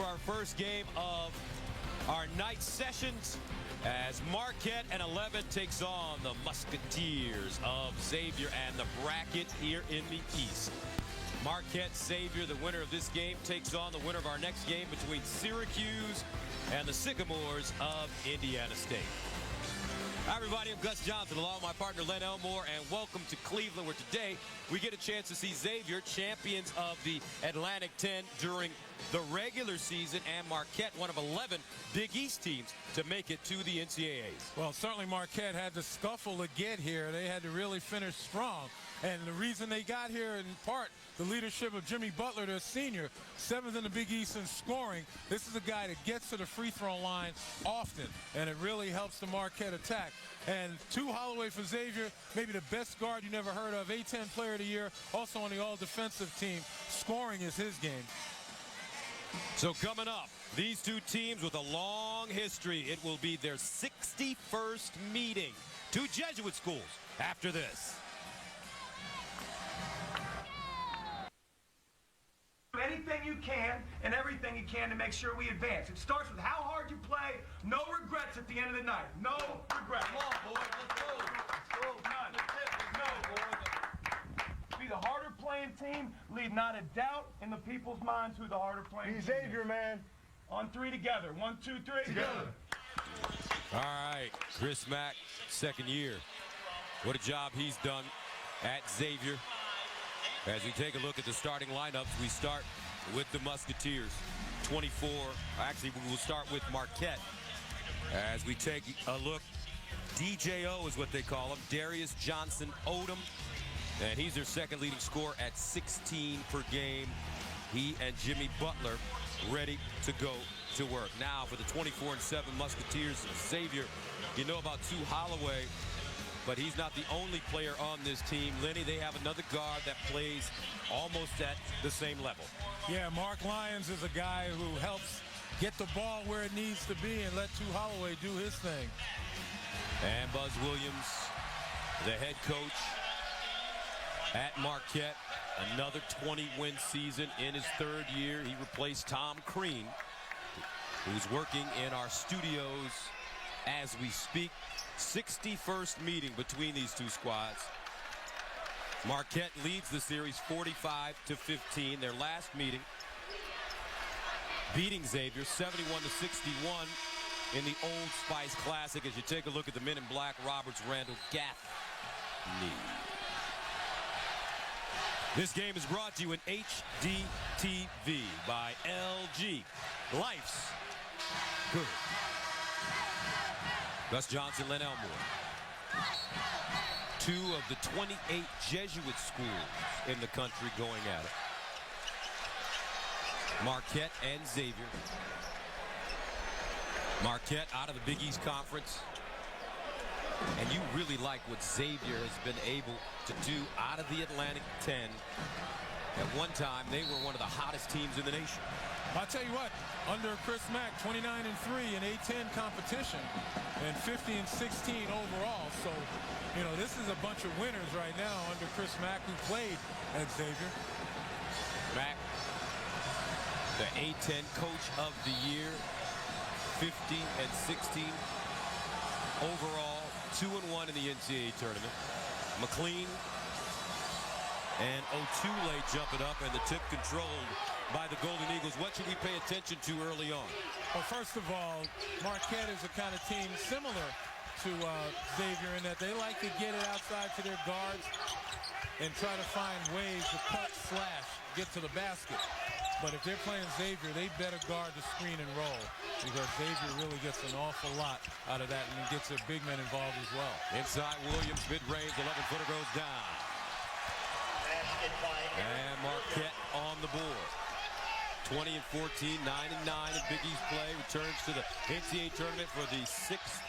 our first game of our night sessions as Marquette and 11 takes on the Musketeers of Xavier and the bracket here in the East. Marquette Xavier, the winner of this game, takes on the winner of our next game between Syracuse and the Sycamores of Indiana State. Hi, everybody. I'm Gus Johnson, along with my partner Len Elmore, and welcome to Cleveland, where today we get a chance to see Xavier, champions of the Atlantic 10 during the regular season, and Marquette, one of 11 Big East teams to make it to the NCAAs. Well, certainly Marquette had to scuffle to get here. They had to really finish strong. And the reason they got here, in part, the leadership of Jimmy Butler, their senior, 7th in the Big East in scoring. This is a guy that gets to the free throw line often, and it really helps the Marquette attack. And Tu Holloway for Xavier, maybe the best guard you never heard of, A-10 player of the year, also on the all-defensive team. Scoring is his game. So coming up, these two teams with a long history. It will be their 61st meeting. Two Jesuit schools after this. Anything you can and everything you can to make sure we advance. It starts with how hard you play, no regrets at the end of the night. No regrets. Come on, boys, let's go. Let's go. None. No, boys. Be the harder playing team, leave not a doubt in the people's minds who the harder playing team is. Xavier, man. On three together. 1, 2, 3. Together. All right, Chris Mack, second year. What a job he's done at Xavier. As we take a look at the starting lineups, we start with the Musketeers. 24, actually we will start with Marquette. As we take a look, DJO is what they call him, Darius Johnson Odom. And he's their second leading scorer at 16 per game. He and Jimmy Butler ready to go to work. Now for the 24-7 Musketeers of Xavier, you know about Tu Holloway, but he's not the only player on this team. Lenny, they have another guard that plays almost at the same level. Yeah, Mark Lyons is a guy who helps get the ball where it needs to be and let Tu Holloway do his thing. And Buzz Williams, the head coach at Marquette, another 20-win season in his third year. He replaced Tom Crean, who's working in our studios as we speak. 61st meeting between these two squads. Marquette leads the series 45-15. Their last meeting, beating Xavier 71-61 in the Old Spice Classic. As you take a look at the men in black, Roberts, Randall, Gaffney. This game is brought to you in HDTV by LG. Life's good. Gus Johnson, Len Elmore. Two of the 28 Jesuit schools in the country going at it. Marquette and Xavier. Marquette out of the Big East Conference. And you really like what Xavier has been able to do out of the Atlantic 10. At one time, they were one of the hottest teams in the nation. I'll tell you what, under Chris Mack, 29-3 in A-10 competition and 50-16 overall. So, you know, this is a bunch of winners right now under Chris Mack, who played at Xavier. Mack, the A-10 coach of the year, 50-16 overall, 2-1 in the NCAA tournament. McLean and O'Toole jump it up, and the tip controlled by the Golden Eagles. What should we pay attention to early on? Well, first of all, Marquette is a kind of team similar to Xavier in that they like to get it outside to their guards and try to find ways to cut, slash, get to the basket. But if they're playing Xavier, they better guard the screen and roll, because Xavier really gets an awful lot out of that and gets their big men involved as well. Inside Williams, mid-range, 11-footer goes down. And Marquette on the board. 20-14, 9-9 in Big East play. Returns to the NCAA tournament for the 6th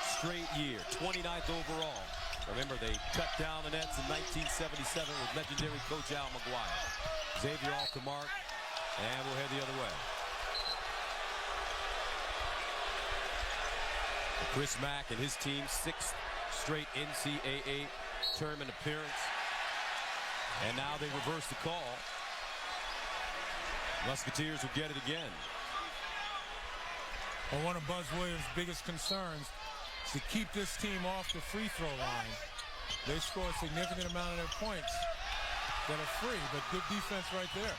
straight year. 29th overall. Remember, they cut down the nets in 1977 with legendary coach Al McGuire. Xavier off the mark, and we'll head the other way. Chris Mack and his team, 6th straight NCAA tournament appearance. And now they reverse the call. Musketeers will get it again. Well, one of Buzz Williams' biggest concerns is to keep this team off the free throw line. They score a significant amount of their points that are free, but good defense right there.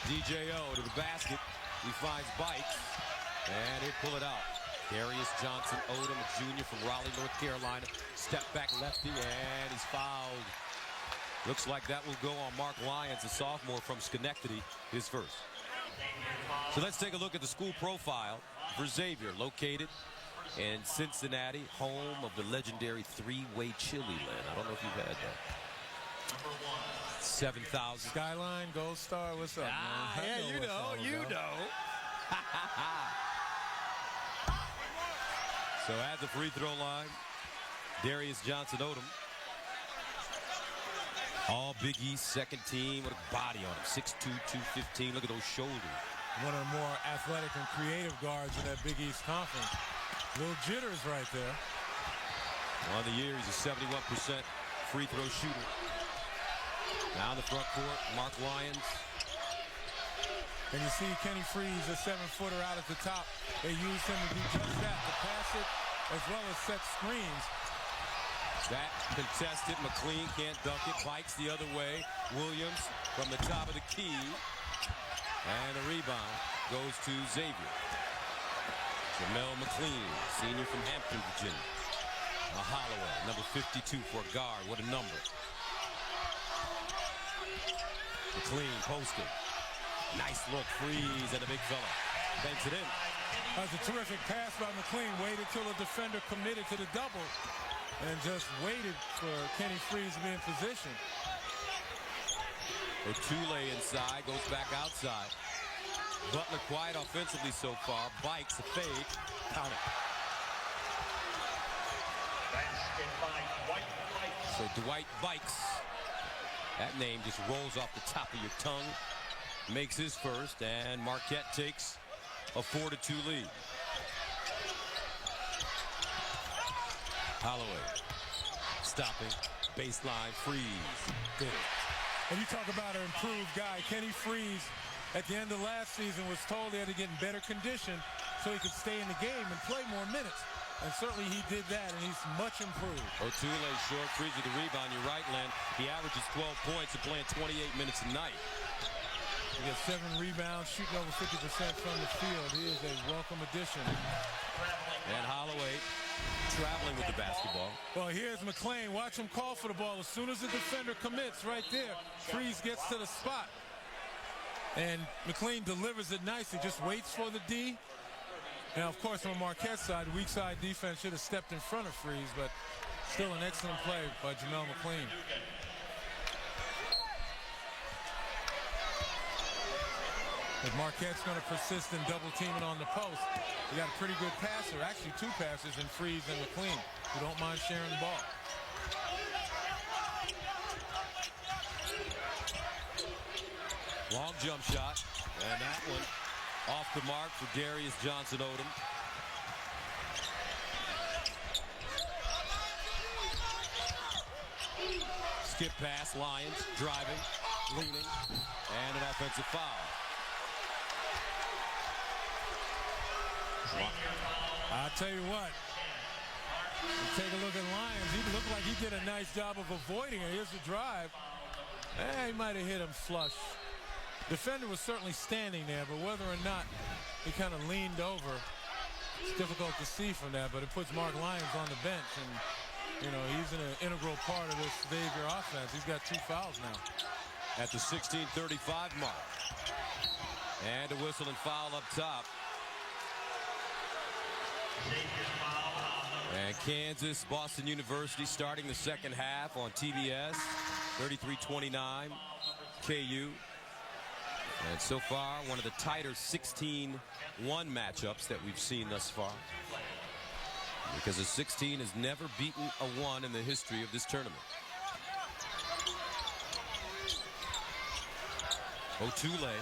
DJO to the basket. He finds Bikes, and he'll pull it out. Darius Johnson Odom, Jr. from Raleigh, North Carolina. Step back lefty, and he's fouled. Looks like that will go on Mark Lyons, a sophomore from Schenectady, his first. So let's take a look at the school profile for Xavier, located in Cincinnati, home of the legendary three-way chili land. I don't know if you've had that. 7,000. Skyline, Gold Star, what's up, man? Yeah, you know. So at the free throw line, Darius Johnson Odom. All Big East second team with a body on him. 6'2", 215. Look at those shoulders. One of the more athletic and creative guards in that Big East conference. Little jitters right there. On the year, he's a 71% free throw shooter. Now in the front court, Mark Lyons. And you see Kenny Freeze, a 7-footer out at the top. They use him to do just that, to pass it as well as set screens. That contested, McLean can't dunk it. Bikes the other way. Williams from the top of the key. And the rebound goes to Xavier. Jamel McLean, senior from Hampton, Virginia. A Holloway, number 52 for a guard. What a number. McLean posted. Nice look, Freeze, and a big fella. Banks it in. That was a terrific pass by McLean. Waited till the defender committed to the double and just waited for Kenny Freeze to be in position. Otule inside, goes back outside. Butler quiet offensively so far. Bikes a fade. Count it. So Dwight Bikes. That name just rolls off the top of your tongue. Makes his first, and Marquette takes a 4-2 lead. Holloway stopping, baseline, Freeze. Good. And you talk about an improved guy. Kenny Freeze, at the end of last season, was told he had to get in better condition so he could stay in the game and play more minutes. And certainly he did that, and he's much improved. Otule short, Freeze with the rebound. You're right, Len. He averages 12 points and playing 28 minutes a night. He has 7 rebounds, shooting over 50% from the field. He is a welcome addition. And Holloway traveling with the basketball. Well, here's McLean. Watch him call for the ball. As soon as the defender commits right there, Freeze gets to the spot. And McLean delivers it nicely, just waits for the D. Now, of course, on Marquette's side, weak side defense should have stepped in front of Freeze, but still an excellent play by Jamel McLean. If Marquette's going to persist in double teaming on the post, you got a pretty good passer, actually 2 passers in Freeze and McLean, who don't mind sharing the ball. Long jump shot, and that one off the mark for Darius Johnson Odom. Skip pass, Lyons driving, leaning, and an offensive foul. I'll tell you what, you take a look at Lyons. He looked like he did a nice job of avoiding it. Here's the drive. He might have hit him flush. Defender was certainly standing there, but whether or not he kind of leaned over, it's difficult to see from that, but it puts Mark Lyons on the bench, and, you know, he's an integral part of this Xavier offense. He's got 2 fouls now. At the 16:35 mark. And a whistle and foul up top. And Kansas, Boston University starting the second half on TBS. 33-29, KU. And so far, one of the tighter 16-1 matchups that we've seen thus far. Because a 16 has never beaten a 1 in the history of this tournament. Otule.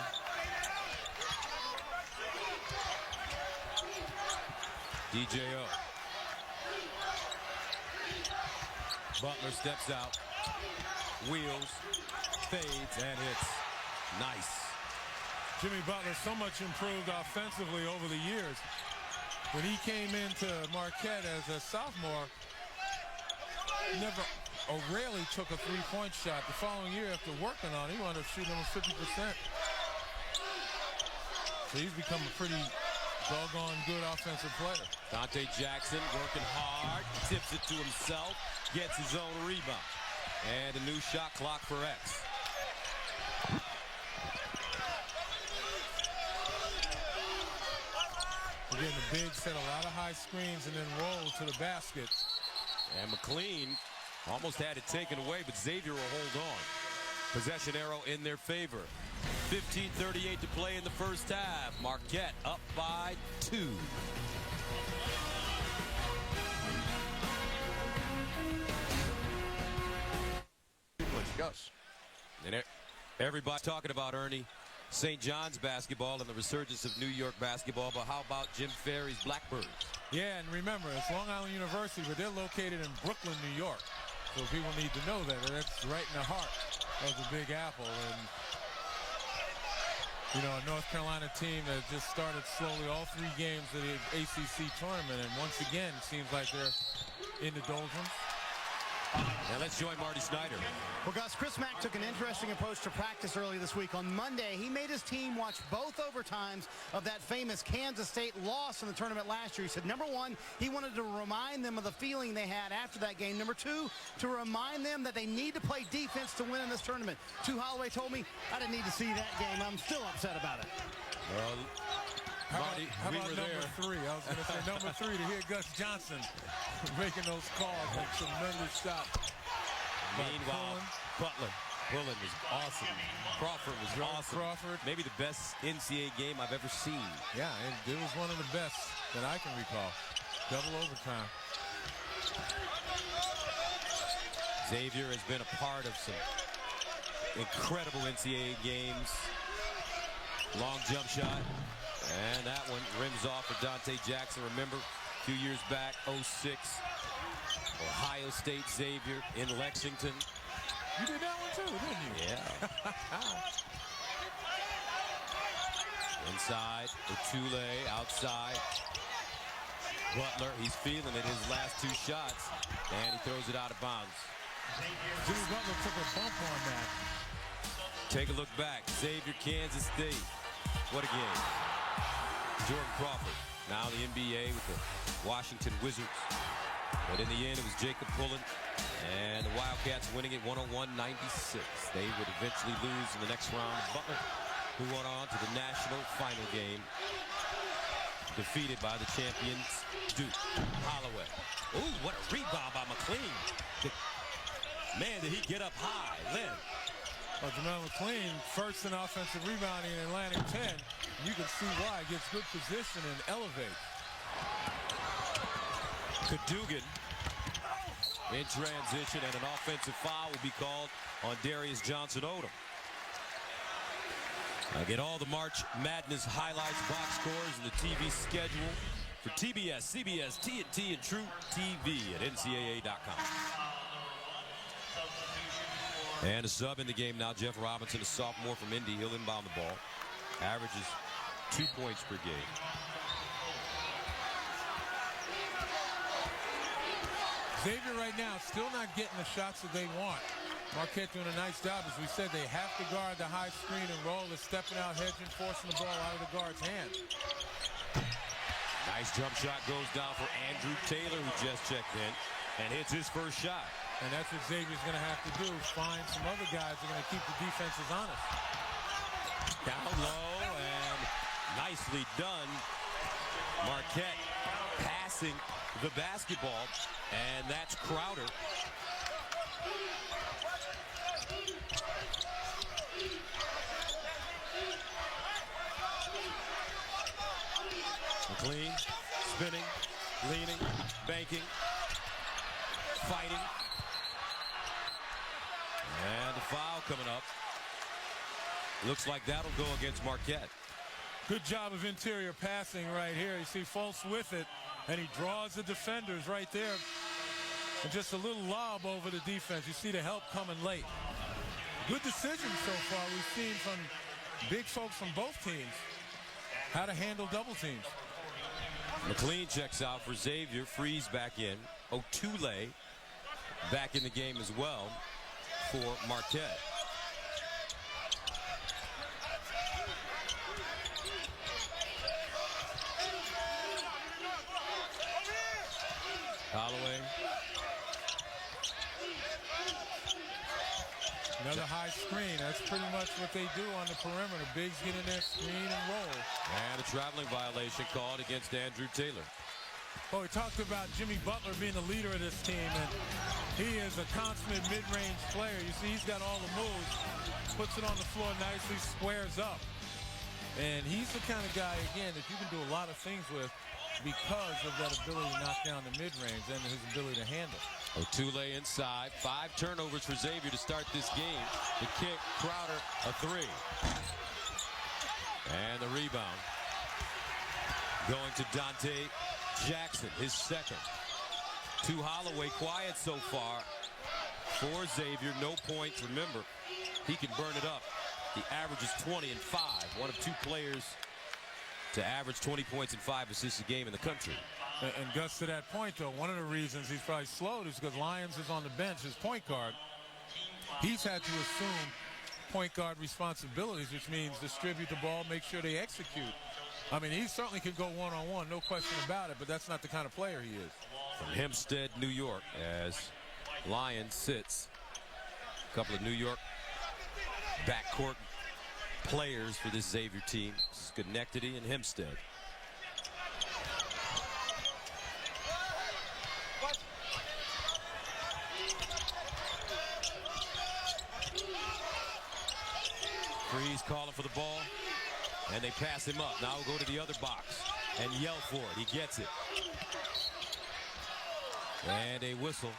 DJO. Butler steps out, wheels, fades, and hits. Nice. Jimmy Butler so much improved offensively over the years. When he came into Marquette as a sophomore, he never or rarely took a three-point shot. The following year, after working on it, he wound up shooting almost 50%. So he's become a pretty doggone good offensive player. Dante Jackson working hard, tips it to himself, gets his own rebound. And a new shot clock for X. Again, the big set a lot of high screens and then roll to the basket. And McLean almost had it taken away, but Xavier will hold on. Possession arrow in their favor. 15:38 to play in the first half. Marquette up by 2. Goes. And everybody's talking about Ernie St. John's basketball and the resurgence of New York basketball, but how about Jim Ferry's Blackbirds? Yeah, and remember, it's Long Island University, but they're located in Brooklyn, New York. So people need to know that. That's right in the heart of the Big Apple. And, you know, a North Carolina team that just started slowly all 3 games of the ACC tournament. And once again, it seems like they're in the doldrums. Now let's join Marty Snyder. Well, Gus, Chris Mack took an interesting approach to practice early this week. On Monday, he made his team watch both overtimes of that famous Kansas State loss in the tournament last year. He said, number 1, he wanted to remind them of the feeling they had after that game. Number 2, to remind them that they need to play defense to win in this tournament. Holloway told me, I didn't need to see that game. I'm still upset about it. Well, Marty, how about number 3? I was going to say number 3 to hear Gus Johnson making those calls. A tremendous shot. Meanwhile, Butler was awesome. Crawford was awesome. Crawford. Maybe the best NCAA game I've ever seen. Yeah, it was one of the best that I can recall. Double overtime. Xavier has been a part of some incredible NCAA games. Long jump shot. And that one rims off for Dante Jackson. Remember, a few years back, 06, Ohio State Xavier in Lexington. You did that one too, didn't you? Yeah. Inside, Otule, outside. Butler, he's feeling it, his last 2 shots, and he throws it out of bounds. Jimmy Butler took a bump on that. Take a look back. Xavier, Kansas State. What a game. Jordan Crawford, now in the NBA with the Washington Wizards. But in the end, it was Jacob Pullen and the Wildcats winning it 101-96. They would eventually lose in the next round. Butler, who went on to the national final game, defeated by the champions, Duke. Holloway. Ooh, what a rebound by McLean. Man, did he get up high. Lynn. Well, Jamal McLean, first in offensive rebounding in Atlantic 10. You can see why. He gets good position and elevates. Cadogan in transition, and an offensive foul will be called on Darius Johnson-Odom. Get all the March Madness highlights, box scores, and the TV schedule for TBS, CBS, TNT, and True TV at NCAA.com. And a sub in the game now, Jeff Robinson, a sophomore from Indy. He'll inbound the ball. Averages 2 points per game. Xavier right now still not getting the shots that they want. Marquette doing a nice job. As we said, they have to guard the high screen and roll. They're stepping out, hedging, forcing the ball out of the guard's hand. Nice jump shot goes down for Andrew Taylor, who just checked in and hits his first shot. And that's what Xavier's going to have to do, find some other guys that are going to keep the defenses honest. Down low and nicely done. Marquette passing the basketball, and that's Crowder. McLean spinning, leaning, banking, fighting. And the foul coming up. Looks like that'll go against Marquette. Good job of interior passing right here. You see Fultz with it, and he draws the defenders right there. And just a little lob over the defense. You see the help coming late. Good decision so far we've seen from big folks from both teams how to handle double teams. McLean checks out for Xavier. Freeze back in. Otule back in the game as well for Marquette. Holloway. Another high screen. That's pretty much what they do on the perimeter. Bigs get in there, screen, and roll. And a traveling violation called against Andrew Taylor. Oh, we talked about Jimmy Butler being the leader of this team, and he is a consummate mid-range player. You see, he's got all the moves, puts it on the floor nicely, squares up. And he's the kind of guy, again, that you can do a lot of things with because of that ability to knock down the mid-range and his ability to handle. Otule inside. 5 turnovers for Xavier to start this game. The kick, Crowder, a 3. And the rebound going to Dante Jackson, his second. To Holloway, quiet so far for Xavier. No points. Remember, he can burn it up. He averages 20 and 5. One of 2 players to average 20 points and 5 assists a game in the country. And Gus, to that point, though, one of the reasons he's probably slowed is because Lyons is on the bench, his point guard. He's had to assume point guard responsibilities, which means distribute the ball, make sure they execute. I mean, he certainly can go one-on-one, no question about it, but that's not the kind of player he is. From Hempstead, New York, as Lyons sits. A couple of New York backcourt players for this Xavier team. Schenectady and Hempstead. Freeze calling for the ball, and they pass him up. Now we'll go to the other box and yell for it. He gets it. And a whistle.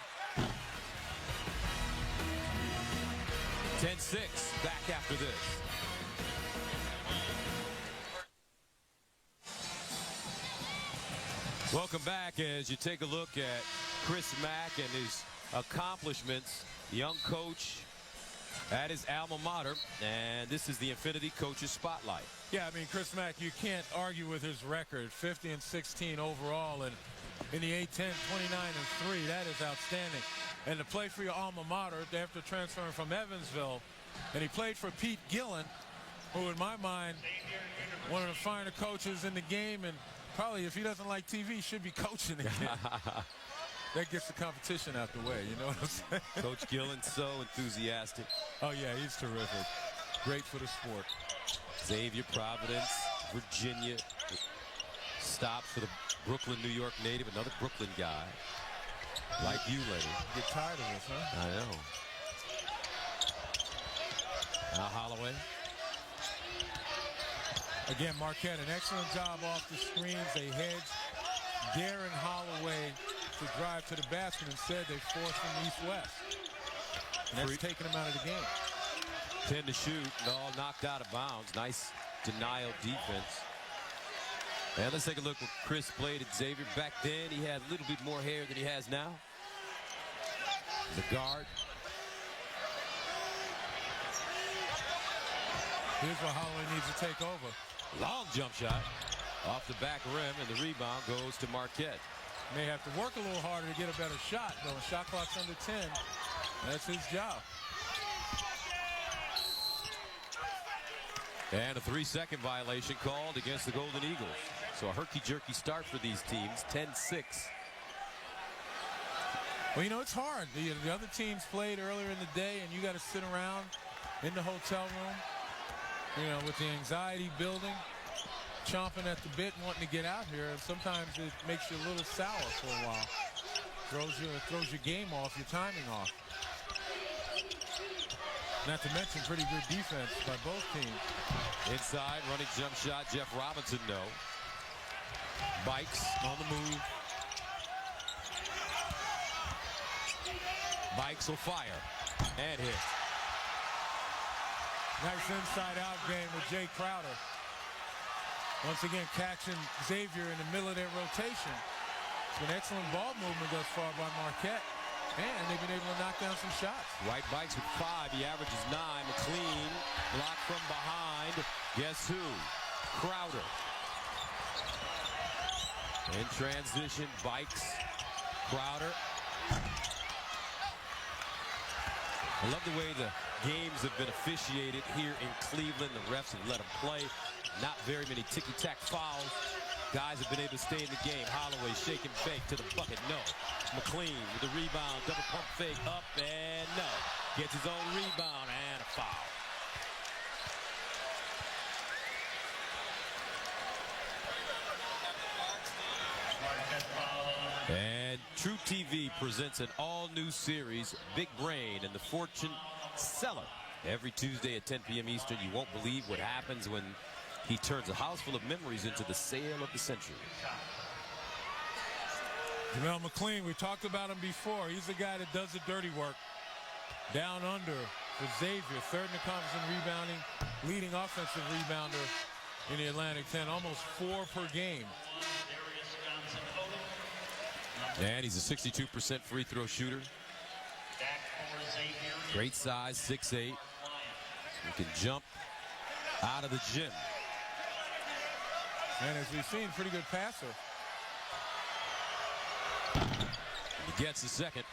10-6 back after this. Welcome back as you take a look at Chris Mack and his accomplishments. Young coach at his alma mater, and this is the Infinity Coaches Spotlight. Yeah, I mean, Chris Mack, you can't argue with his record, 50 and 16 overall, and in the A-10, 29 and 3. That is outstanding. And to play for your alma mater after transferring from Evansville, and he played for Pete Gillen, who in my mind, one of the finer coaches in the game, and probably if he doesn't like TV, should be coaching again. That gets the competition out the way, you know what I'm saying? Coach Gillen, so enthusiastic. Oh, yeah, he's terrific. Great for the sport. Xavier, Providence, Virginia. Stops for the Brooklyn, New York native. Another Brooklyn guy. Like you, lady. Get tired of this, huh? I know. Now Holloway. Again, Marquette, an excellent job off the screens. They hedged Darren Holloway to drive to the basket. Instead, they forced him east-west. And that's taking him out of the game. 10 to shoot, all knocked out of bounds. Nice denial defense. And let's take a look what Chris played at Xavier. Back then, he had a little bit more hair than he has now. The guard. Here's what Holloway needs to take over. Long jump shot off the back rim, and the rebound goes to Marquette. May have to work a little harder to get a better shot, though. Shot clock's under 10. That's his job. And a 3-second violation called against the Golden Eagles. So a herky-jerky start for these teams, 10-6. Well, you know, it's hard. The other teams played earlier in the day, and you got to sit around in the hotel room, you know, with the anxiety building, chomping at the bit and wanting to get out here. And sometimes it makes you a little sour for a while. Throws your game off, your timing off. Not to mention pretty good defense by both teams. Inside, running jump shot, Jeff Robinson, no. Bikes on the move. Bikes will fire and hit. Nice inside-out game with Jay Crowder. Once again, catching Xavier in the middle of their rotation. It's been excellent ball movement thus far by Marquette. And they've been able to knock down some shots. White Bikes with 5. He averages 9. McLean blocked from behind. Guess who? Crowder. In transition, bikes. Crowder. I love the way the games have been officiated here in Cleveland. The refs have let them play. Not very many ticky-tack fouls. Guys have been able to stay in the game. Holloway shake and bake to the bucket. No. McLean with the rebound. Double pump fake up and no. Gets his own rebound and a foul. And True TV presents an all-new series, Big Brain and the Fortune Seller. Every Tuesday at 10 p.m. Eastern, you won't believe what happens when he turns a house full of memories into the sale of the century. Jamel McLean, we talked about him before. He's the guy that does the dirty work. Down under for Xavier, third in the conference in rebounding, leading offensive rebounder in the Atlantic 10, almost 4 per game. And he's a 62% free throw shooter. Great size, 6'8". He can jump out of the gym. And as we've seen, pretty good passer. He gets the second.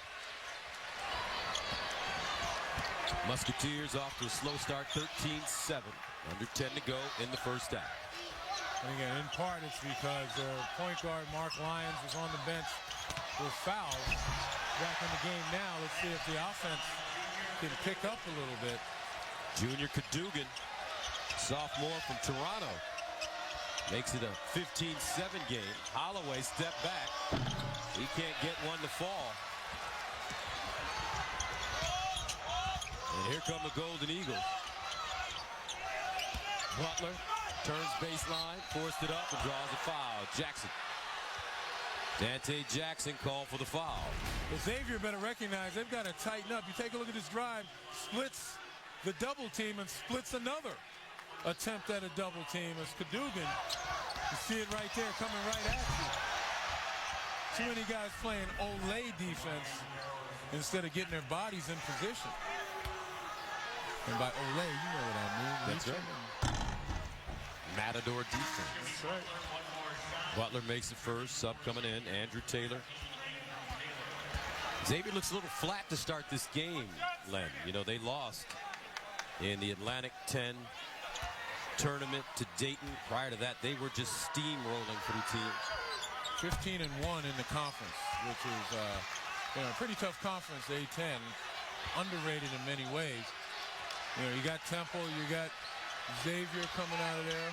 Musketeers off to a slow start, 13-7. Under 10 to go in the first half. And again, in part, it's because point guard Mark Lyons was on the bench with fouls. Back in the game now. Let's see if the offense can pick up a little bit. Junior Cadogan, sophomore from Toronto, makes it a 15-7 game. Holloway step back. He can't get one to fall. And here come the Golden Eagles. Butler turns baseline, forced it up, and draws a foul. Jackson. Dante Jackson called for the foul. Well, Xavier better recognize they've got to tighten up. You take a look at this drive, splits the double team and splits another attempt at a double team as Cadogan. You see it right there coming right at you. Too many guys playing Olay defense instead of getting their bodies in position. And by Olay, you know what I mean. That's right. Matador defense. That's right. Butler makes it first. Sub coming in. Andrew Taylor. Xavier looks a little flat to start this game, Len. You know, they lost in the Atlantic 10 tournament to Dayton. Prior to that, they were just steamrolling through teams. 15-1 in the conference, which is a pretty tough conference, A-10. Underrated in many ways. You know, you got Temple, you got Xavier coming out of there.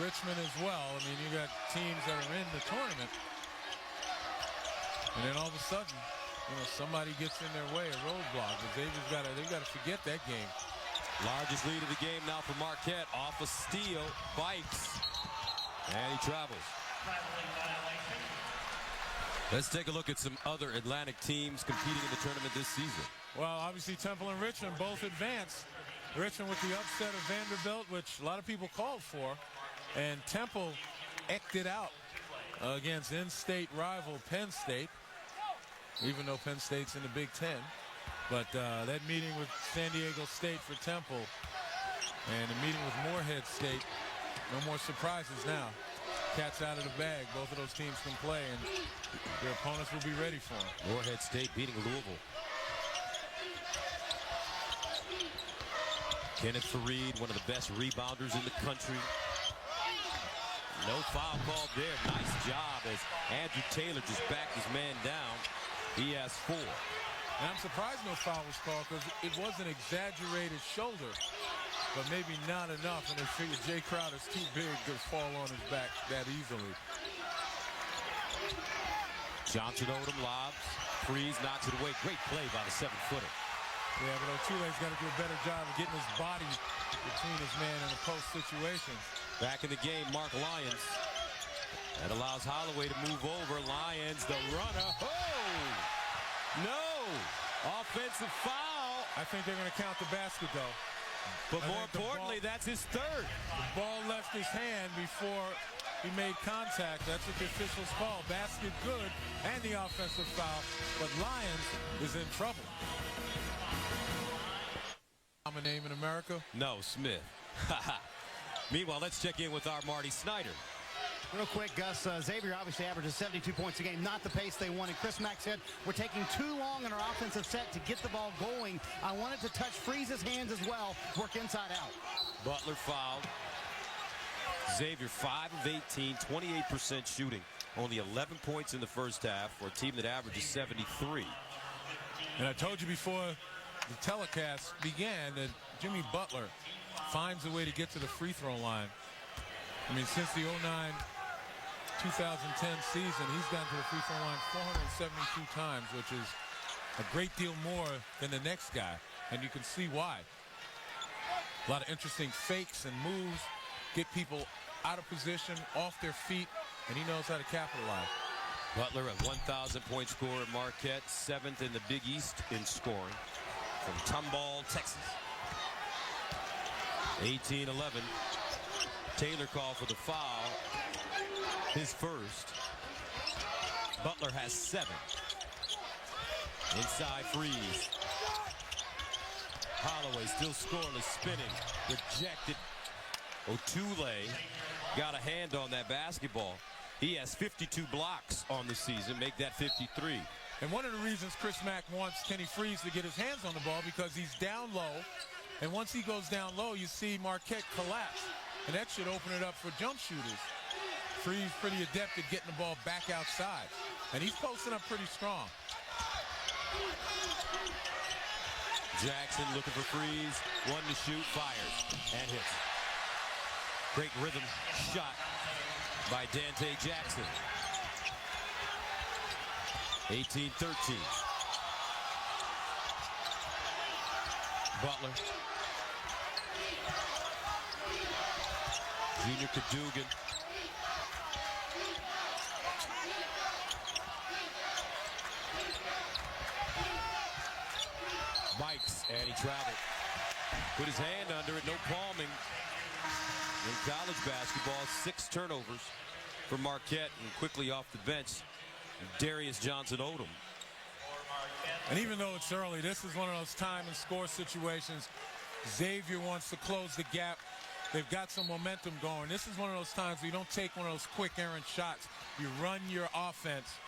Richmond as well. I mean, you got teams that are in the tournament. And then all of a sudden, you know, somebody gets in their way, a roadblock. But they've got to forget that game. Largest lead of the game now for Marquette. Off a steal, bikes, and he travels. Let's take a look at some other Atlantic teams competing in the tournament this season. Well, obviously Temple and Richmond both advanced. Richmond with the upset of Vanderbilt, which a lot of people called for. And Temple eked it out against in-state rival Penn State, even though Penn State's in the Big Ten. But that meeting with San Diego State for Temple and the meeting with Morehead State, no more surprises now. Cat's out of the bag. Both of those teams can play, and their opponents will be ready for them. Morehead State beating Louisville. Kenneth Fareed, one of the best rebounders in the country. No foul called there. Nice job as Andrew Taylor just backed his man down. He has 4. And I'm surprised no foul was called because it was an exaggerated shoulder, but maybe not enough. And they figured Jay Crowder's too big to fall on his back that easily. Johnson Odom lobs. Freeze knocks it away. Great play by the 7-footer. Yeah, but Otule's got to do a better job of getting his body between his man in a post situation. Back in the game, Mark Lyons. That allows Holloway to move over. Lyons, the runner. Oh! No! Offensive foul. I think they're going to count the basket, though. But more importantly, that's his third. The ball left his hand before he made contact. That's what the officials call. Basket good and the offensive foul. But Lyons is in trouble. I'm a name in America? No, Smith. Meanwhile, let's check in with our Marty Snyder. Real quick, Gus, Xavier obviously averages 72 points a game, not the pace they wanted. Chris Mack said, we're taking too long in our offensive set to get the ball going. I wanted to touch Freeze's hands as well, work inside out. Butler fouled. Xavier 5 of 18, 28% shooting. Only 11 points in the first half for a team that averages 73. And I told you before the telecast began that Jimmy Butler finds a way to get to the free throw line. I mean, since the 2009-2010 season, he's gotten to the free throw line 472 times, which is a great deal more than the next guy. And you can see why. A lot of interesting fakes and moves, get people out of position, off their feet, and he knows how to capitalize. Butler, a 1,000-point scorer at Marquette, 7th in the Big East in scoring from Tomball, Texas. 18-11. Taylor called for the foul, his first. Butler has 7. Inside Freeze. Holloway still scoreless, spinning, rejected. Otule got a hand on that basketball. He has 52 blocks on the season, make that 53. And one of the reasons Chris Mack wants Kenny Freeze to get his hands on the ball because he's down low. And once he goes down low, you see Marquette collapse. And that should open it up for jump shooters. Freeze pretty adept at getting the ball back outside. And he's posting up pretty strong. Jackson looking for Freeze. 1 to shoot, fires, and hits. Great rhythm shot by Dante Jackson. 18-13. Butler. Junior Cadogan. Mikes, and he traveled. Put his hand under it, no palming. In college basketball, 6 turnovers for Marquette, and quickly off the bench, Darius Johnson-Odom. And even though it's early, this is one of those time and score situations. Xavier wants to close the gap. They've got some momentum going. This is one of those times where you don't take one of those quick errant shots. You run your offense,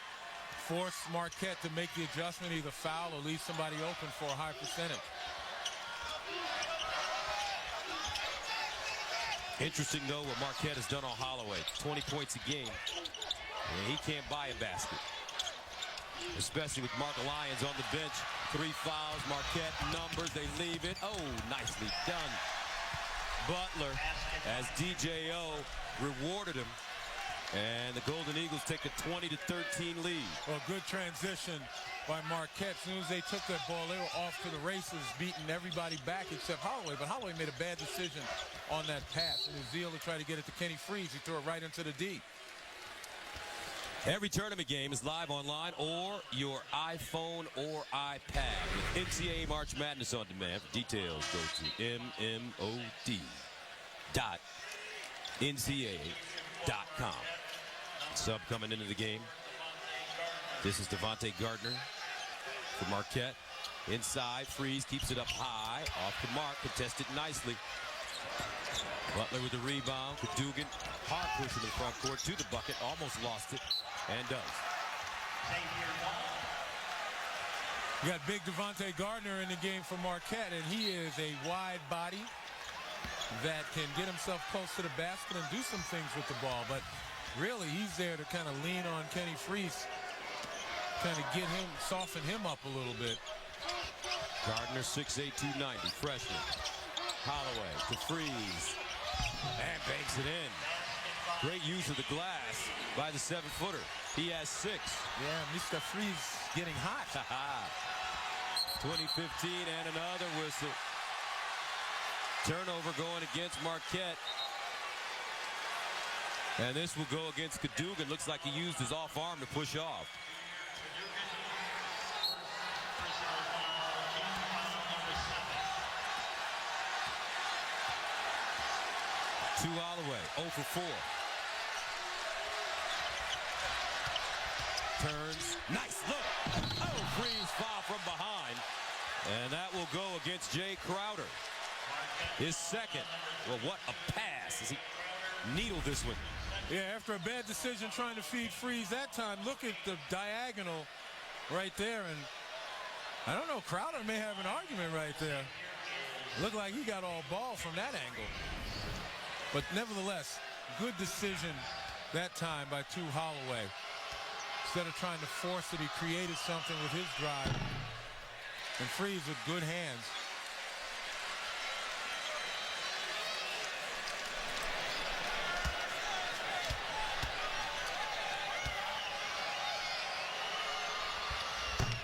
force Marquette to make the adjustment, either foul or leave somebody open for a high percentage. Interesting, though, what Marquette has done on Holloway. 20 points a game. And he can't buy a basket. Especially with Mark Lyons on the bench. 3 fouls, Marquette numbers, they leave it. Oh, nicely done. Butler, as DJO rewarded him. And the Golden Eagles take a 20-13 lead. Well, good transition by Marquette. As soon as they took that ball, they were off to the races, beating everybody back except Holloway. But Holloway made a bad decision on that pass. In his zeal to try to get it to Kenny Freeze, he threw it right into the D. Every tournament game is live online or your iPhone or iPad with NCAA March Madness on demand. For details, go to mmod.ncaa.com. Sub coming into the game. This is Devontae Gardner for Marquette. Inside, Freeze keeps it up high. Off the mark, contested nicely. Butler with the rebound. Cadogan, hard push in the front court to the bucket. Almost lost it, and does. You got big Devontae Gardner in the game for Marquette, and he is a wide body that can get himself close to the basket and do some things with the ball. But really, he's there to kind of lean on Kenny Freeze, kind of get him, soften him up a little bit. Gardner, 6'8", 290, freshman. Holloway to Freeze, and banks it in. Great use of the glass by the 7-footer. He has 6. Yeah, Mr. Freeze getting hot. 2015 and another whistle. Turnover going against Marquette. And this will go against Cadogan. Looks like he used his off arm to push off. To Holloway, 0 for 4. Turns, nice look. Oh, Freeze foul from behind. And that will go against Jay Crowder. His second. Well, what a pass as he needled this one. Yeah, after a bad decision trying to feed Freeze that time, look at the diagonal right there. And I don't know, Crowder may have an argument right there. Looked like he got all ball from that angle. But nevertheless, good decision that time by Holloway. Instead of trying to force it, he created something with his drive. And Freeze with good hands.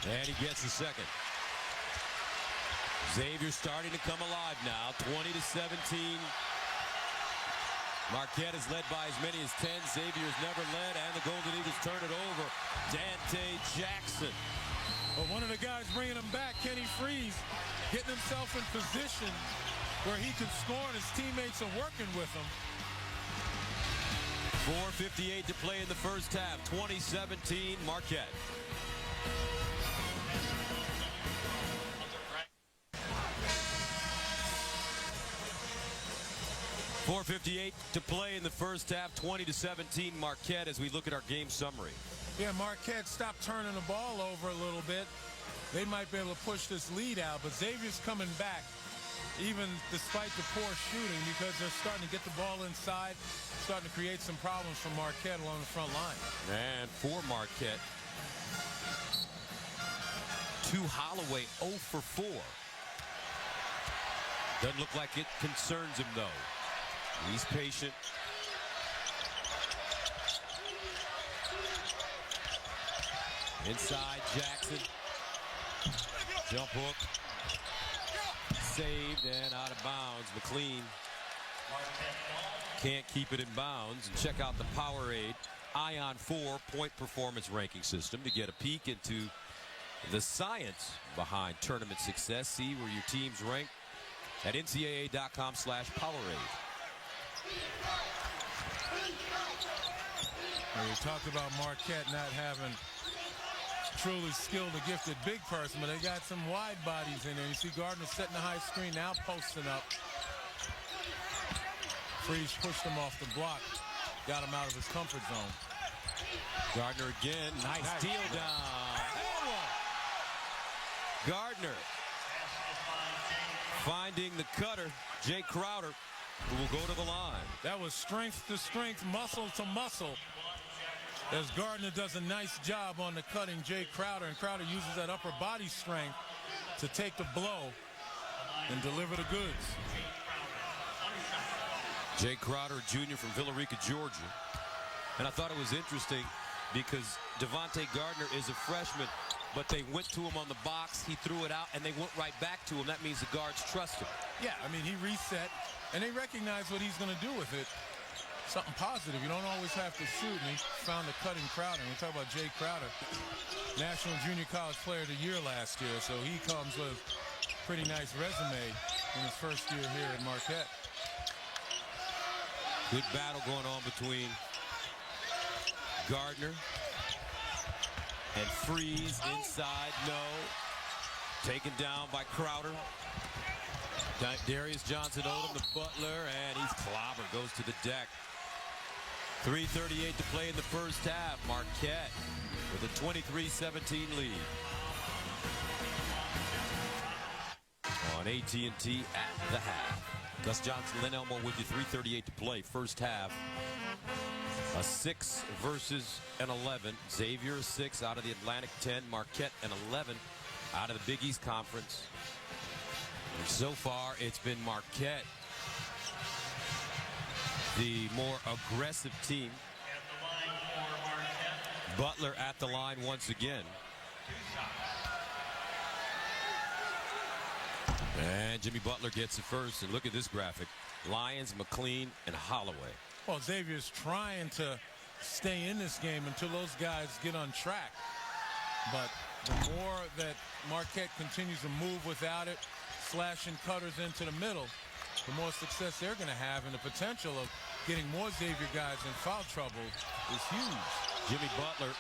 And he gets the second. Xavier starting to come alive now, 20-17. Marquette is led by as many as 10. Xavier has never led, and the Golden Eagles turn it over. Dante Jackson. Well, one of the guys bringing him back, Kenny Freeze, getting himself in position where he can score, and his teammates are working with him. 4:58 to play in the first half. 2017 Marquette. .458 to play in the first half, 20-17 Marquette as we look at our game summary. Yeah, Marquette stopped turning the ball over a little bit. They might be able to push this lead out, but Xavier's coming back, even despite the poor shooting, because they're starting to get the ball inside, starting to create some problems for Marquette along the front line. And for Marquette, Holloway 0 for 4. Doesn't look like it concerns him, though. He's patient. Inside Jackson. Jump hook. Saved and out of bounds. McLean can't keep it in bounds. And check out the Powerade Ion 4 point performance ranking system to get a peek into the science behind tournament success. See where your team's rank at ncaa.com/Powerade. We talked about Marquette not having truly skilled or gifted big person, but they got some wide bodies in there. You see Gardner setting the high screen, now posting up. Freeze pushed him off the block, got him out of his comfort zone. Gardner again, nice steal down. Gardner finding the cutter, Jay Crowder, who will go to the line. That was strength to strength, muscle to muscle, as Gardner does a nice job on the cutting Jay Crowder, and Crowder uses that upper body strength to take the blow and deliver the goods. Jay Crowder Jr. from Villarica, Georgia. And I thought it was interesting because Devontae Gardner is a freshman, but they went to him on the box, he threw it out, and they went right back to him. That means the guards trust him. Yeah, I mean, he reset, and they recognize what he's going to do with it. Something positive. You don't always have to shoot, and he found the cutting Crowder. And we talk about Jay Crowder, National Junior College Player of the Year last year, so he comes with a pretty nice resume in his first year here at Marquette. Good battle going on between Gardner and Freeze inside, no. Taken down by Crowder. Darius Johnson Odom, the Butler, and he's clobbered, goes to the deck. 3:38 to play in the first half. Marquette with a 23-17 lead. On AT&T at the half. Gus Johnson, Lynn Elmore with you, 3:38 to play. First half. A 6 versus an 11. Xavier 6 out of the Atlantic 10. Marquette an 11 out of the Big East Conference. And so far, it's been Marquette, the more aggressive team. Butler at the line once again. And Jimmy Butler gets it first. And look at this graphic. Lyons, McLean, and Holloway. Well, Xavier's trying to stay in this game until those guys get on track. But the more that Marquette continues to move without it, slashing cutters into the middle, the more success they're going to have, and the potential of getting more Xavier guys in foul trouble is huge. Jimmy Butler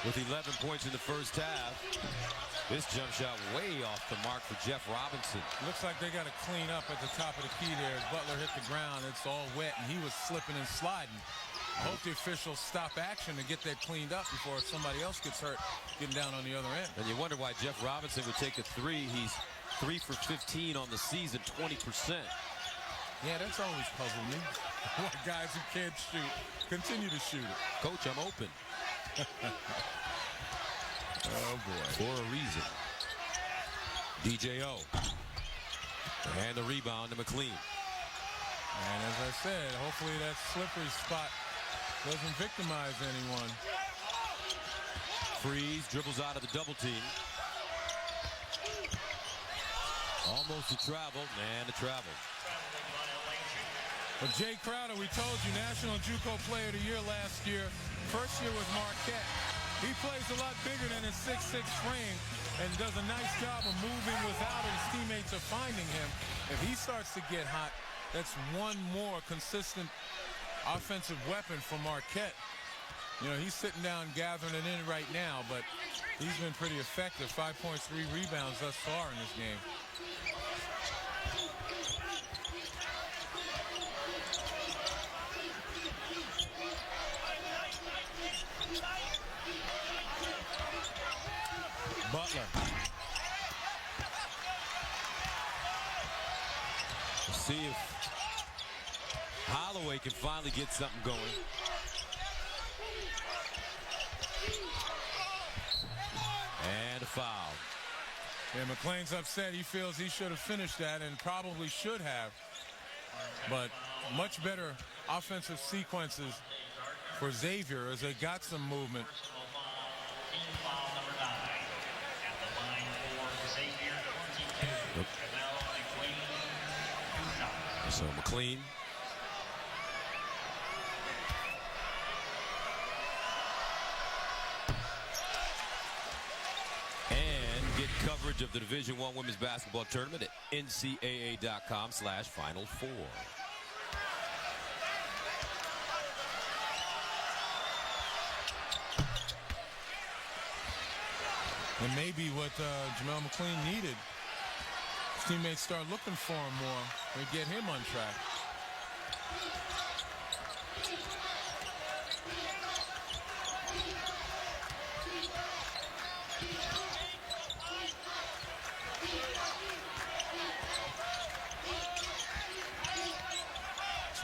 with 11 points in the first half. This jump shot way off the mark for Jeff Robinson. Looks like they got to clean up at the top of the key there. As Butler hit the ground, it's all wet, and he was slipping and sliding. I hope the officials stop action to get that cleaned up before somebody else gets hurt getting down on the other end. And you wonder why Jeff Robinson would take a three. He's 3 for 15 on the season, 20%. Yeah, that's always puzzled me. Why guys who can't shoot continue to shoot it. Coach, I'm open. Oh, boy. For a reason. DJO. And the rebound to McLean. And as I said, hopefully that slippery spot doesn't victimize anyone. Freeze dribbles out of the double team. Almost a travel, and a travel. Well, Jay Crowder, we told you, National JUCO Player of the Year last year. First year with Marquette. He plays a lot bigger than his 6'6" frame and does a nice job of moving without it. His teammates are finding him. If he starts to get hot, that's one more consistent offensive weapon for Marquette. You know, he's sitting down gathering it in right now, but he's been pretty effective. 5 points, 3 rebounds thus far in this game. Butler. Let's see if Holloway can finally get something going. And a foul. Yeah, McLean's upset. He feels he should have finished that and probably should have. But much better offensive sequences for Xavier as they got some movement. So McLean. And get coverage of the Division I Women's Basketball Tournament at ncaa.com/Final Four. And maybe what Jamel McLean needed. His teammates start looking for him more. They get him on track.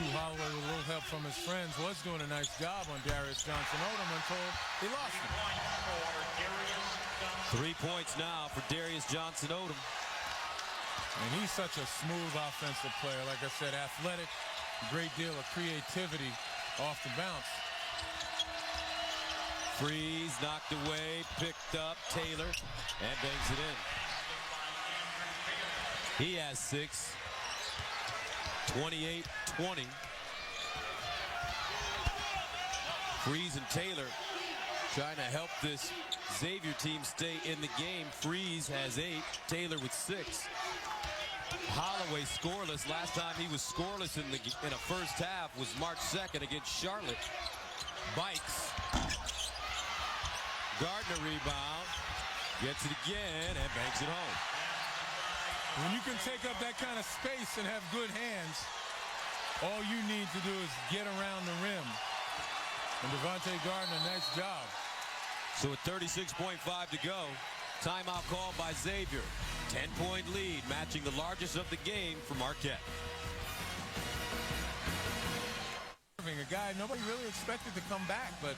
Holloway, with a little help from his friends, was doing a nice job on Darius Johnson-Odom until he lost him. 3 points now for Darius Johnson-Odom. And he's such a smooth offensive player. Like I said, athletic, great deal of creativity off the bounce. Freeze knocked away, picked up Taylor, and bangs it in. He has 6. 28-20. Freeze and Taylor trying to help this Xavier team stay in the game. Freeze has 8, Taylor with 6. Holloway scoreless. Last time he was scoreless in a first half was March 2nd against Charlotte. Bikes. Gardner rebound. Gets it again and banks it home. When you can take up that kind of space and have good hands, all you need to do is get around the rim. And Devontae Gardner, nice job. So with 36.5 to go, timeout called by Xavier. 10-point lead, matching the largest of the game for Marquette. A guy nobody really expected to come back, but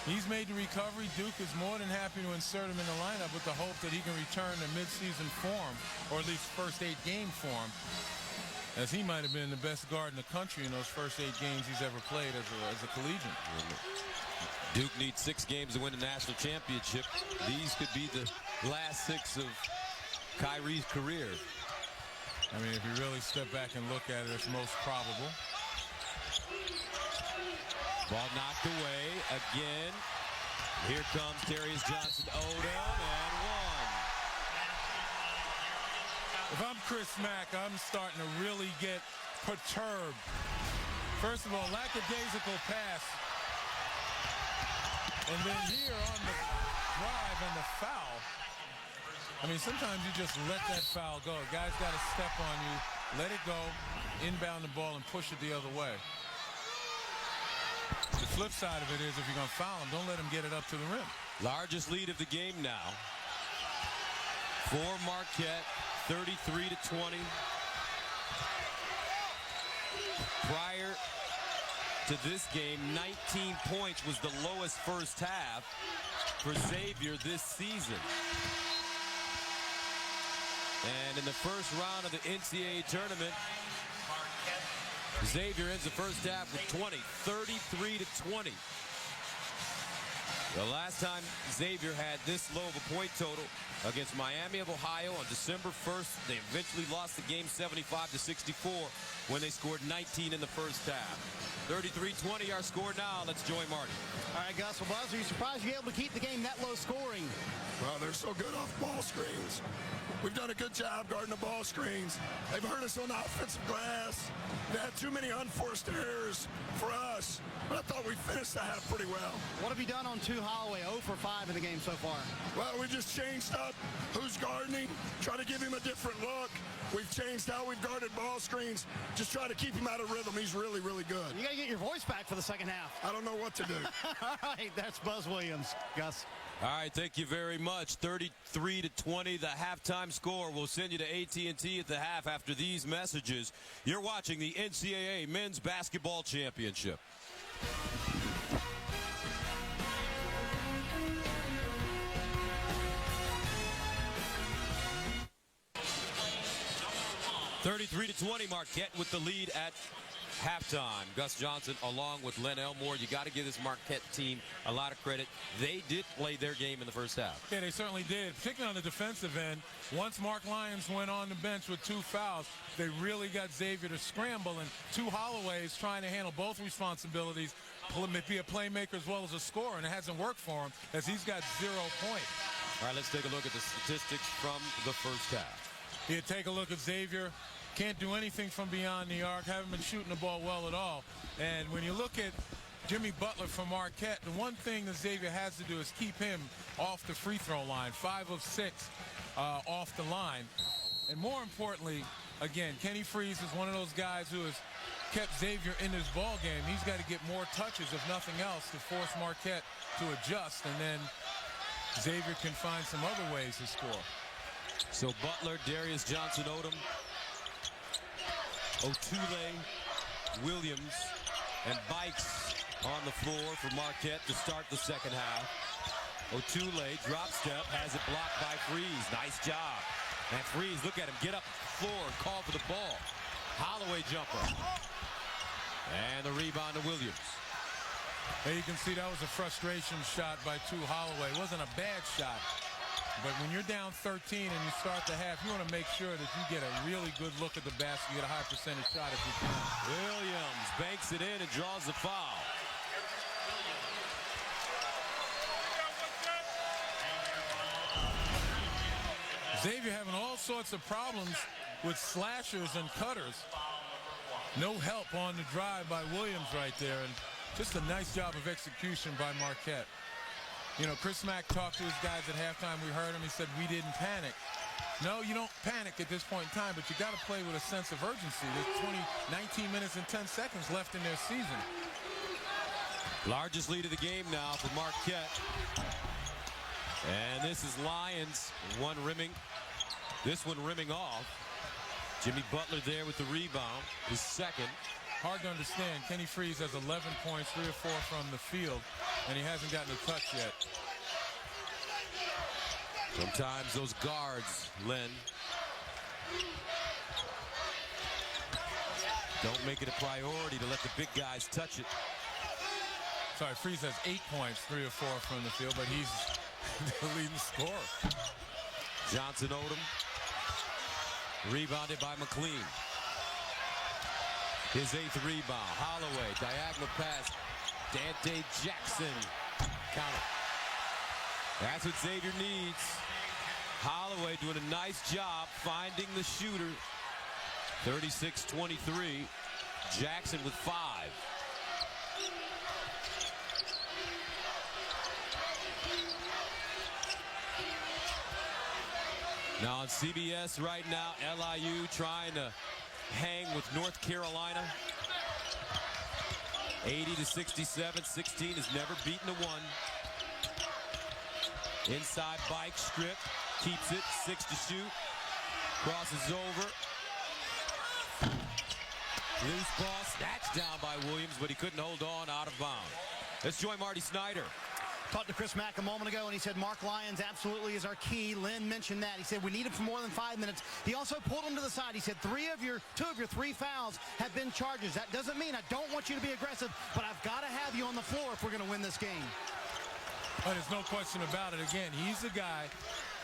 he's made the recovery. Duke is more than happy to insert him in the lineup with the hope that he can return to midseason form, or at least first 8-game form, as he might have been the best guard in the country in those first 8 games he's ever played as a collegiate. Duke needs 6 games to win the national championship. These could be the last 6 of Kyrie's career. I mean, if you really step back and look at it, it's most probable. Ball knocked away again. Here comes Darius Johnson-Odom, and 1. If I'm Chris Mack, I'm starting to really get perturbed. First of all, lackadaisical pass. And then here on the drive and the foul, I mean, sometimes you just let that foul go. Guy's got to step on you, let it go, inbound the ball, and push it the other way. The flip side of it is if you're going to foul him, don't let him get it up to the rim. Largest lead of the game now for Marquette, 33-20. Prior to this game, 19 points was the lowest first half for Xavier this season. And in the first round of the NCAA tournament, Xavier ends the first half with 20, 33-20. The last time Xavier had this low of a point total against Miami of Ohio on December 1st, they eventually lost the game 75-64 when they scored 19 in the first half. 33-20 our score now. Let's join Marty. All right, Gus. Well, Buzz, are you surprised you're able to keep the game that low scoring? Well, they're so good off ball screens. We've done a good job guarding the ball screens. They've hurt us on the offensive glass. They had too many unforced errors for us, but I thought we finished the half pretty well. What have you done on 2 Holloway? 0 for 5 in the game so far. Well, we just changed up who's guarding him, try to give him a different look. We've changed how we've guarded ball screens, just try to keep him out of rhythm. He's really, really good. You got to get your voice back for the second half. I don't know what to do. All right, that's Buzz Williams. Gus. All right, thank you very much. 33-20, the halftime score. We'll send you to AT&T at the half after these messages. You're watching the NCAA Men's Basketball Championship. (33-20) Marquette with the lead at halftime. Gus Johnson along with Len Elmore. You got to give this Marquette team a lot of credit. They did play their game in the first half. Yeah, they certainly did, particularly on the defensive end. Once Mark Lyons went on the bench with 2 fouls, they really got Xavier to scramble, and 2 Holloways trying to handle both responsibilities, be a playmaker as well as a scorer, and it hasn't worked for him as he's got 0 points. All right, let's take a look at the statistics from the first half. Here, take a look at Xavier. Can't do anything from beyond the arc. Haven't been shooting the ball well at all. And when you look at Jimmy Butler from Marquette, the one thing that Xavier has to do is keep him off the free throw line. 5 of 6 off the line. And more importantly, again, Kenny Freese is one of those guys who has kept Xavier in this ball game. He's got to get more touches, if nothing else, to force Marquette to adjust. And then Xavier can find some other ways to score. So Butler, Darius Johnson-Odom, Otule, Williams, and Bikes on the floor for Marquette to start the second half. Otule, drop step, has it blocked by Freese. Nice job. And Freese, look at him, get up the floor and call for the ball. Holloway jumper. And the rebound to Williams. There you can see that was a frustration shot by Holloway. It wasn't a bad shot. But when you're down 13 and you start the half, you want to make sure that you get a really good look at the basket. You get a high percentage shot if you can. Williams banks it in and draws the foul. Xavier having all sorts of problems with slashers and cutters. No help on the drive by Williams right there. And just a nice job of execution by Marquette. You know, Chris Mack talked to his guys at halftime. We heard him. He said, we didn't panic. No, you don't panic at this point in time, but you got to play with a sense of urgency. There's 19 minutes and 10 seconds left in their season. Largest lead of the game now for Marquette. And this is Lyons, this one rimming off. Jimmy Butler there with the rebound, his second. Hard to understand. Kenny Freese has 11 points, 3 or 4 from the field, and he hasn't gotten a touch yet. Sometimes those guards, Len, don't make it a priority to let the big guys touch it. Sorry, Freese has 8 points, 3 or 4 from the field, but he's the leading scorer. Johnson-Odom, rebounded by McLean. His 8th rebound. Holloway, diagonal pass. Dante Jackson. Count it. That's what Xavier needs. Holloway doing a nice job finding the shooter. 36-23. Jackson with 5. Now on CBS right now, LIU trying to hang with North Carolina. 80-67. 16 has never beaten a one. Inside bike strip. Keeps it. 6 to shoot. Crosses over. Loose ball snatched down by Williams, but he couldn't hold on, out of bounds. Let's join Marty Snyder. Talked to Chris Mack a moment ago, and he said Mark Lyons absolutely is our key. Lynn mentioned that. He said we need him for more than 5 minutes. He also pulled him to the side. He said two of your 3 fouls have been charges. That doesn't mean I don't want you to be aggressive, but I've got to have you on the floor if we're going to win this game. But there's no question about it. Again, he's the guy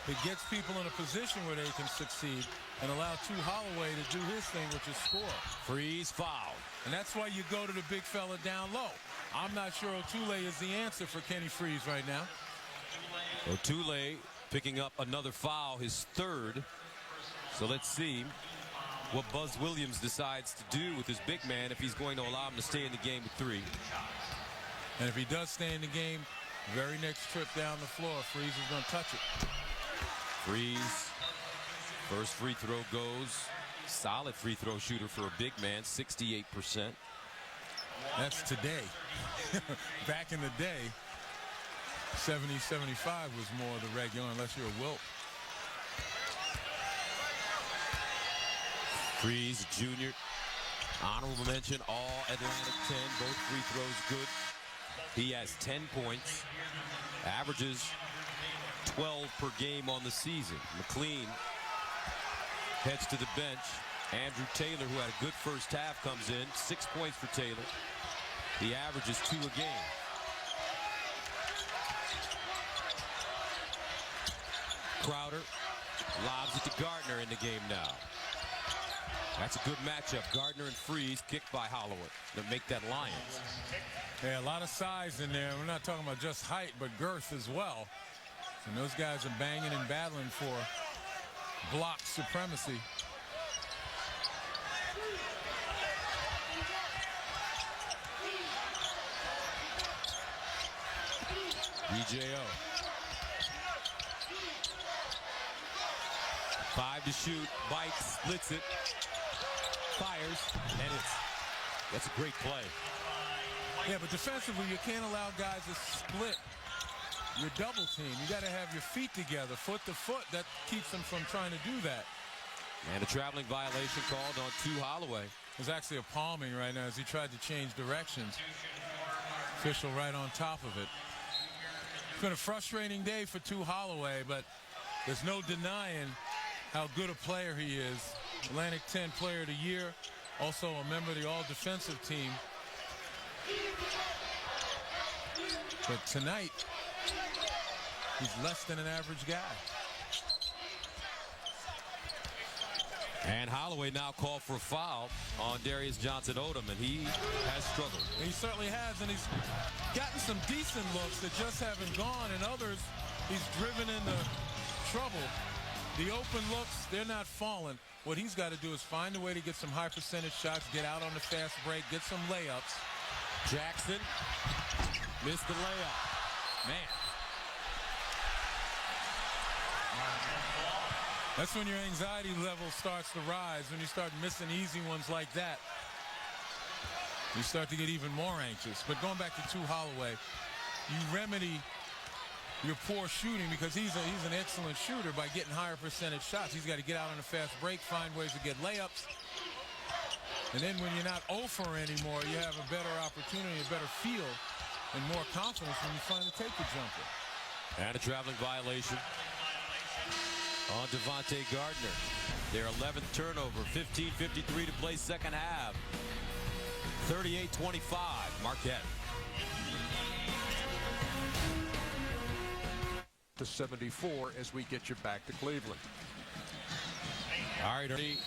that gets people in a position where they can succeed and allow Holloway to do his thing, which is score. Freeze foul. And that's why you go to the big fella down low. I'm not sure Otule is the answer for Kenny Freeze right now. Otule picking up another foul, his 3rd. So let's see what Buzz Williams decides to do with his big man if he's going to allow him to stay in the game with 3. And if he does stay in the game, very next trip down the floor, Freeze is going to touch it. Freeze. First free throw goes. Solid free throw shooter for a big man, 68%. That's today. Back in the day, 70, 75 was more the regular, unless you're a Wilt. Freeze, junior. Honorable mention, all Atlantic 10. Both free throws good. He has 10 points. Averages 12 per game on the season. McLean heads to the bench. Andrew Taylor, who had a good first half, comes in. 6 points for Taylor. He averages 2 a game. Crowder lobs it to Gardner in the game now. That's a good matchup. Gardner and Freeze kicked by Holloway to make that Lions. Yeah, a lot of size in there. We're not talking about just height, but girth as well. And those guys are banging and battling for block supremacy. EJO. 5 to shoot. Bike splits it. Fires. And that's a great play. Yeah, but defensively, you can't allow guys to split your double team. You got to have your feet together, foot to foot. That keeps them from trying to do that. And a traveling violation called on Holloway. There's actually a palming right now as he tried to change directions. Official right on top of it. It's been a frustrating day for Holloway, but there's no denying how good a player he is. Atlantic 10 Player of the Year, also a member of the all-defensive team. But tonight, he's less than an average guy. And Holloway now called for a foul on Darius Johnson-Odom, and he has struggled. He certainly has, and he's gotten some decent looks that just haven't gone, and others he's driven into trouble. The open looks, they're not falling. What he's got to do is find a way to get some high percentage shots, get out on the fast break, get some layups. Jackson missed the layup. Man. That's when your anxiety level starts to rise, when you start missing easy ones like that. You start to get even more anxious. But going back to Holloway, you remedy your poor shooting because he's an excellent shooter by getting higher percentage shots. He's got to get out on a fast break, find ways to get layups. And then when you're not 0 for anymore, you have a better opportunity, a better feel, and more confidence when you finally take the jumper. And a traveling violation on Devontae Gardner. Their 11th turnover, 15:53 to play second half. 38-25, Marquette. To 74 as we get you back to Cleveland. All right, Ernie.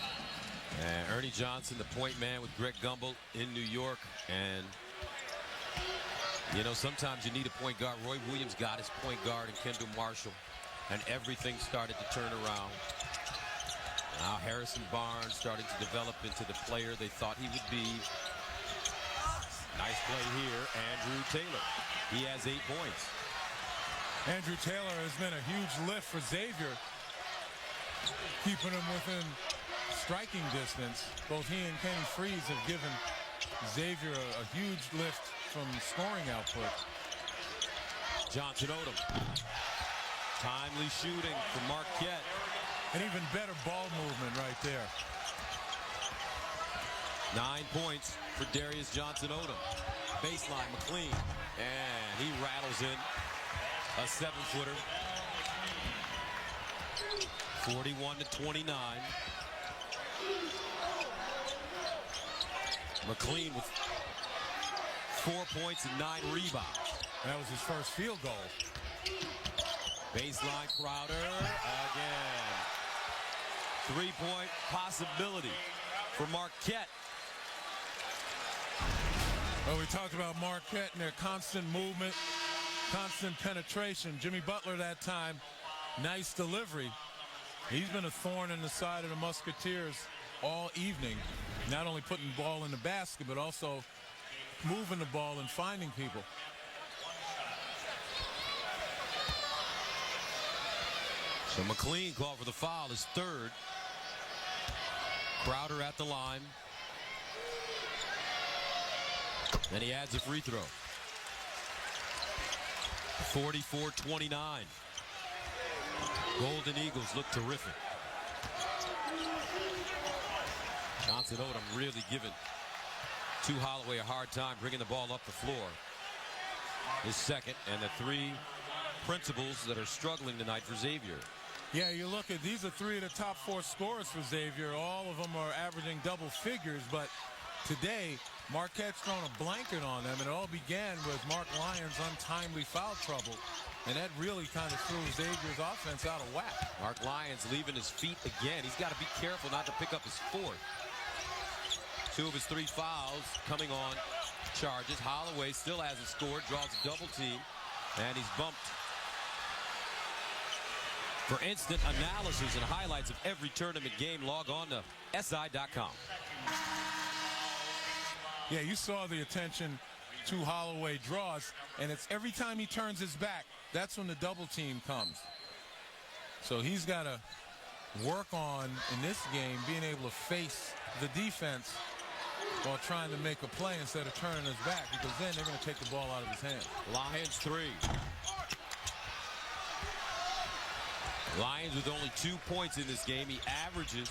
And Ernie Johnson, the point man with Greg Gumbel in New York. And, you know, sometimes you need a point guard. Roy Williams got his point guard in Kendall Marshall. And everything started to turn around. Now Harrison Barnes starting to develop into the player they thought he would be. Nice play here, Andrew Taylor. He has 8 points. Andrew Taylor has been a huge lift for Xavier. keeping them within striking distance. Both he and Kenny Freeze have given Xavier a huge lift from scoring output. Johnson Odom. Timely shooting for Marquette. An even better ball movement right there. 9 points for Darius Johnson Odom. Baseline, McLean. And he rattles in a 7-footer. 41-29. McLean with 4 points and 9 rebounds. That was his first field goal. Baseline, Crowder again. 3-point possibility for Marquette. Well, we talked about Marquette and their constant movement, constant penetration. Jimmy Butler that time, nice delivery. He's been a thorn in the side of the Musketeers all evening. Not only putting the ball in the basket, but also moving the ball and finding people. So McLean called for the foul, his third. Crowder at the line. Then he adds a free throw. 44-29. Golden Eagles look terrific. Johnson Odom really giving Holloway a hard time bringing the ball up the floor. His second, and the three principals that are struggling tonight for Xavier. Yeah, you look at these are three of the top 4 scorers for Xavier. All of them are averaging double figures, but today Marquette's thrown a blanket on them, and it all began with Mark Lyons' untimely foul trouble, and that really kind of threw Xavier's offense out of whack. Mark Lyons leaving his feet again. He's got to be careful not to pick up his 4th. 2 of his 3 fouls coming on charges. Holloway still hasn't scored, draws a double team, and he's bumped. For instant analysis and highlights of every tournament game, log on to SI.com. Yeah, you saw the attention to Holloway draws, and it's every time he turns his back, that's when the double team comes. So he's got to work on, in this game, being able to face the defense while trying to make a play instead of turning his back, because then they're going to take the ball out of his hand. Lions 3. Lions with only 2 points in this game. He averages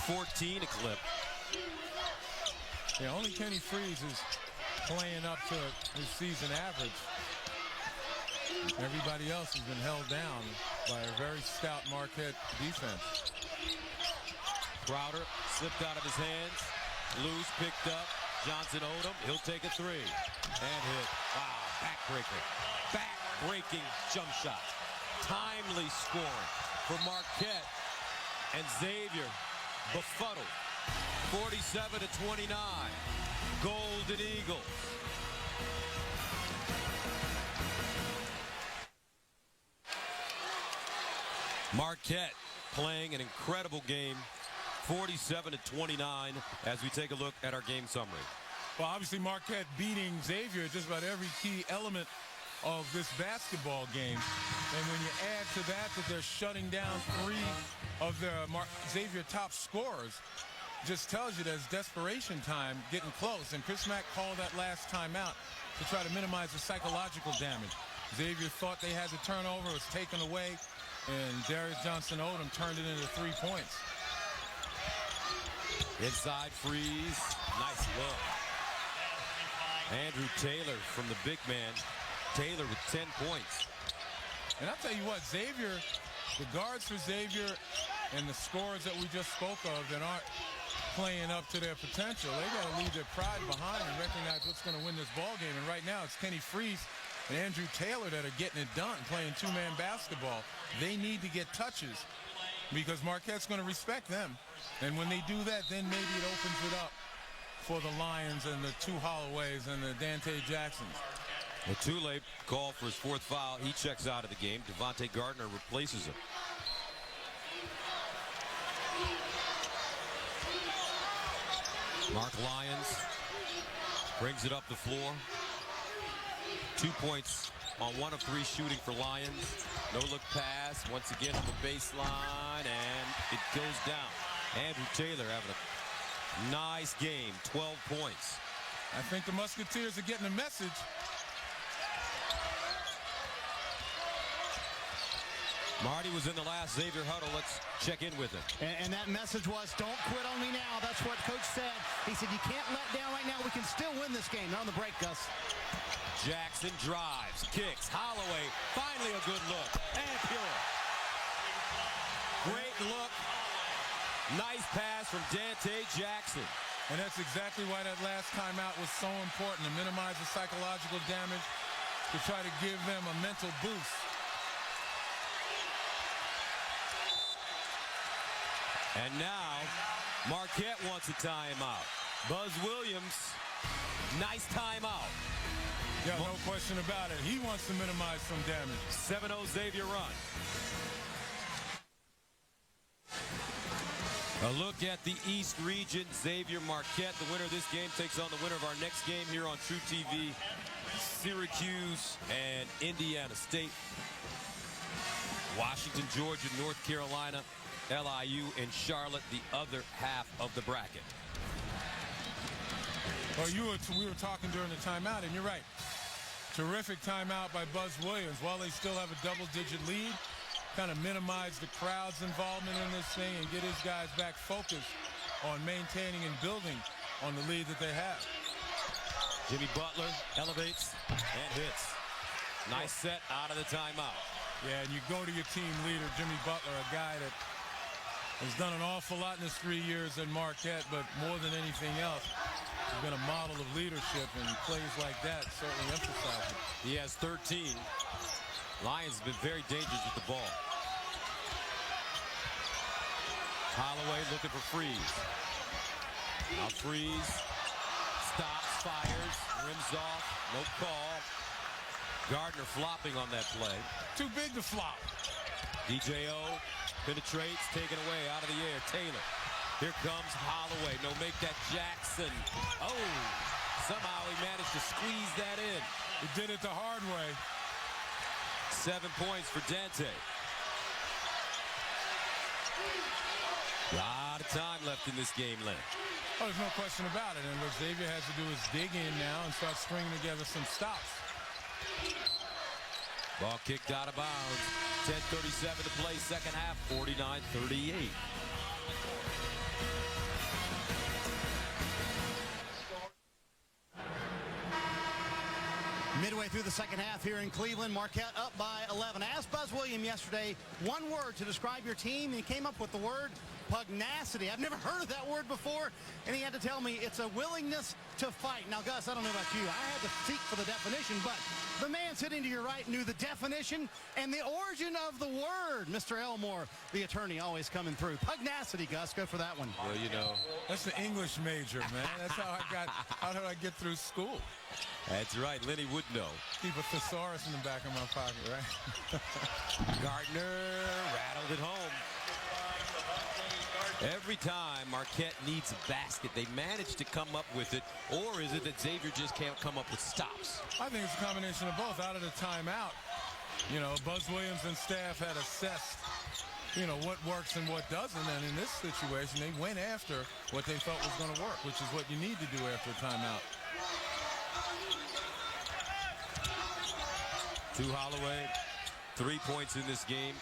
14 a clip. Yeah, only Kenny Freeze is playing up to his season average. Everybody else has been held down by a very stout Marquette defense. Crowder slipped out of his hands. Loose, picked up. Johnson Odom, he'll take a 3. And hit. Wow, backbreaker. Back-breaking jump shot. Timely scoring for Marquette. And Xavier befuddled. 47-29. Golden Eagles. Marquette playing an incredible game. 47-29 as we take a look at our game summary. Well, obviously Marquette beating Xavier just about every key element of this basketball game. And when you add to that they're shutting down 3 of their Xavier top scorers, just tells you there's desperation time getting close. And Chris Mack called that last time out to try to minimize the psychological damage. Xavier thought they had the turnover, it was taken away, and Darius Johnson Odom turned it into 3 points. Inside Freeze. Nice look. Andrew Taylor from the big man. Taylor with 10 points. And I'll tell you what, Xavier, the guards for Xavier and the scorers that we just spoke of that aren't playing up to their potential, they got to leave their pride behind and recognize what's going to win this ball game. And right now it's Kenny Freeze and Andrew Taylor that are getting it done, playing 2-man basketball. They need to get touches because Marquette's going to respect them. And when they do that, then maybe it opens it up for the Lions and the 2 Holloways and the Dante Jacksons. Well, Tule called for his 4th foul. He checks out of the game. Devontae Gardner replaces him. Mark Lyons brings it up the floor. 2 points on 1 of 3 shooting for Lions. No-look pass, once again on the baseline, and it goes down. Andrew Taylor having a nice game, 12 points. I think the Musketeers are getting a message. Marty was in the last Xavier huddle. Let's check in with him. And that message was, don't quit on me now. That's what Coach said. He said, you can't let down right now. We can still win this game. They're on the break, Gus. Jackson drives, kicks. Holloway, finally a good look. And pure. Great look. Nice pass from Dante Jackson. And that's exactly why that last timeout was so important, to minimize the psychological damage, to try to give them a mental boost. And now, Marquette wants a timeout. Buzz Williams, nice timeout. Yeah, no question about it. He wants to minimize some damage. 7-0 Xavier run. A look at the East region. Xavier Marquette, the winner of this game, takes on the winner of our next game here on True TV. Syracuse and Indiana State. Washington, Georgia, North Carolina, LIU, and Charlotte, the other half of the bracket. Well, we were talking during the timeout, and you're right. Terrific timeout by Buzz Williams. While they still have a double-digit lead, kind of minimize the crowd's involvement in this thing and get his guys back focused on maintaining and building on the lead that they have. Jimmy Butler elevates and hits. Nice set out of the timeout. Yeah, and you go to your team leader, Jimmy Butler, a guy that has done an awful lot in his 3 years at Marquette, but more than anything else, he's been a model of leadership, and plays like that certainly emphasize it. He has 13. Lions have been very dangerous with the ball. Holloway looking for Freeze. Now Freeze stops, fires, rims off, no call. Gardner flopping on that play. Too big to flop. DJO penetrates, taken away out of the air. Taylor. Here comes Holloway. No, make that Jackson. Oh, somehow he managed to squeeze that in. He did it the hard way. 7 points for Dante. A lot of time left in this game, Len. Oh, there's no question about it. And what Xavier has to do is dig in now and start stringing together some stops. Ball kicked out of bounds. 10:37 to play, second half, 49-38. Midway through the second half here in Cleveland, Marquette up by 11. I asked Buzz Williams yesterday one word to describe your team, and he came up with the word pugnacity. I've never heard of that word before, and he had to tell me it's a willingness to fight. Now, Gus, I don't know about you. I had to seek for the definition, but the man sitting to your right knew the definition and the origin of the word. Mr. Elmore, the attorney, always coming through. Pugnacity, Gus. Go for that one. Well, you know. That's the English major, man. That's how did I get through school? That's right. Lenny would know. Keep a thesaurus in the back of my pocket, right? Gardner rattled it home. Every time Marquette needs a basket, they manage to come up with it, or is it that Xavier just can't come up with stops? I think it's a combination of both. Out of the timeout, you know, Buzz Williams and staff had assessed, you know, what works and what doesn't, and in this situation, they went after what they thought was going to work, which is what you need to do after a timeout. To Holloway, 3 points in this game,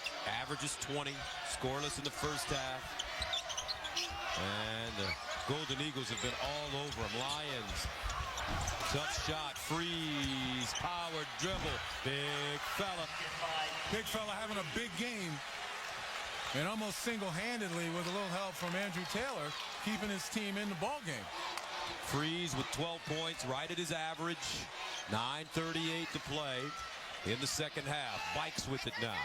averages 20, scoreless in the first half. And the Golden Eagles have been all over him. Lions, tough shot, freeze, power dribble, big fella. Big fella having a big game, and almost single-handedly with a little help from Andrew Taylor, keeping his team in the ball game. Freeze with 12 points, right at his average. 9:38 to play in the second half. Bikes with it now.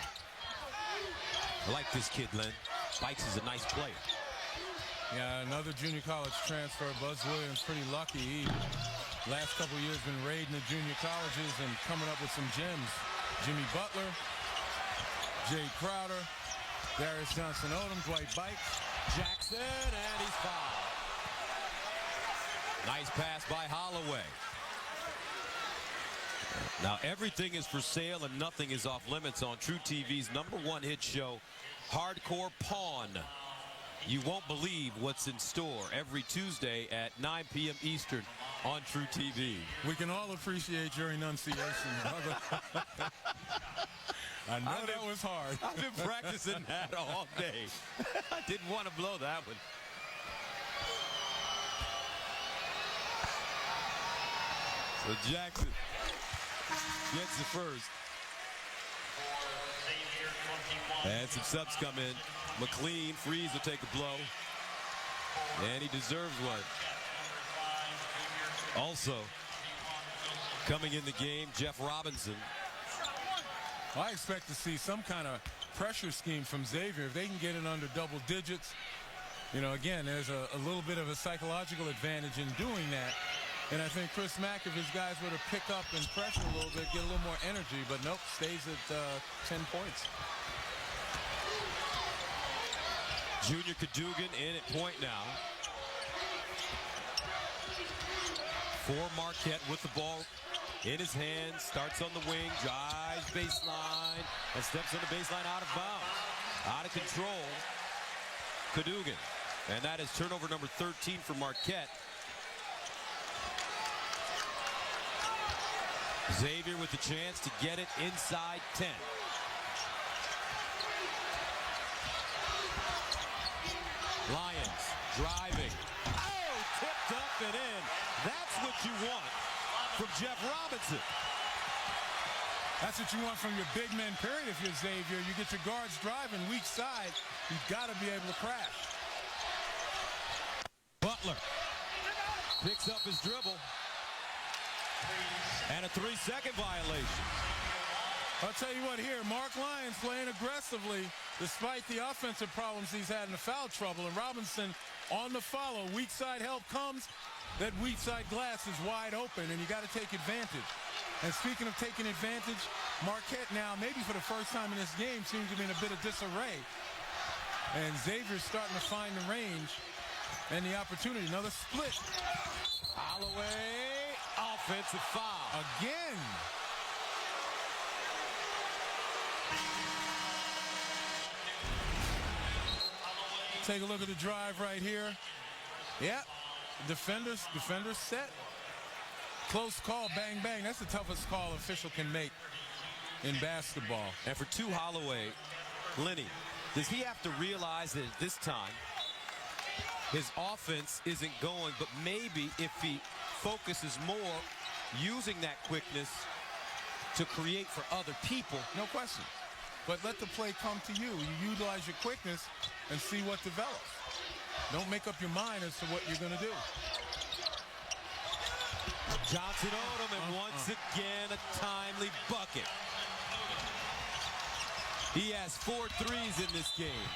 I like this kid, Len. Bikes is a nice player. Yeah, another junior college transfer. Buzz Williams pretty lucky. He, last couple years, been raiding the junior colleges and coming up with some gems. Jimmy Butler, Jay Crowder, Darius Johnson-Odom, Dwight Bikes. Jackson, and he's fouled. Nice pass by Holloway. Now everything is for sale and nothing is off limits on True TV's #1 hit show, Hardcore Pawn. You won't believe what's in store every Tuesday at 9 p.m. Eastern on True TV. We can all appreciate your enunciation, brother. I know that was hard. I've been practicing that all day. I didn't want to blow that one. So Jackson gets the first. And some subs come in. McLean, Freeze will take a blow. And he deserves one. Also, coming in the game, Jeff Robinson. I expect to see some kind of pressure scheme from Xavier. If they can get it under double digits, you know, again, there's a little bit of a psychological advantage in doing that. And I think Chris Mack, if his guys were to pick up and pressure a little bit, get a little more energy, but nope, stays at 10 points. Junior Cadogan in at point now. For Marquette with the ball in his hand, starts on the wing, drives baseline, and steps on the baseline out of bounds. Out of control, Cadogan. And that is turnover number 13 for Marquette. Xavier with the chance to get it inside 10. Lions driving. Oh, tipped up and in. That's what you want from Jeff Robinson. That's what you want from your big men, period. If you're Xavier, you get your guards driving weak side, you've got to be able to crash. Butler picks up his dribble. And a 3-second violation. I'll tell you what here, Mark Lyons playing aggressively despite the offensive problems he's had in the foul trouble. And Robinson on the follow. Weak side help comes. That weak side glass is wide open, and you got to take advantage. And speaking of taking advantage, Marquette now, maybe for the first time in this game, seems to be in a bit of disarray. And Xavier's starting to find the range and the opportunity. Another split. Holloway, offensive foul. Again. Take a look at the drive right here. Yeah, defenders set. Close call, bang, bang. That's the toughest call an official can make in basketball. And for two Holloway, Lenny, does he have to realize that at this time his offense isn't going, but maybe if he focuses more using that quickness to create for other people? No question. But let the play come to you. You utilize your quickness and see what develops. Don't make up your mind as to what you're going to do. Johnson Odom, and once again a timely bucket. He has 4 threes in this game.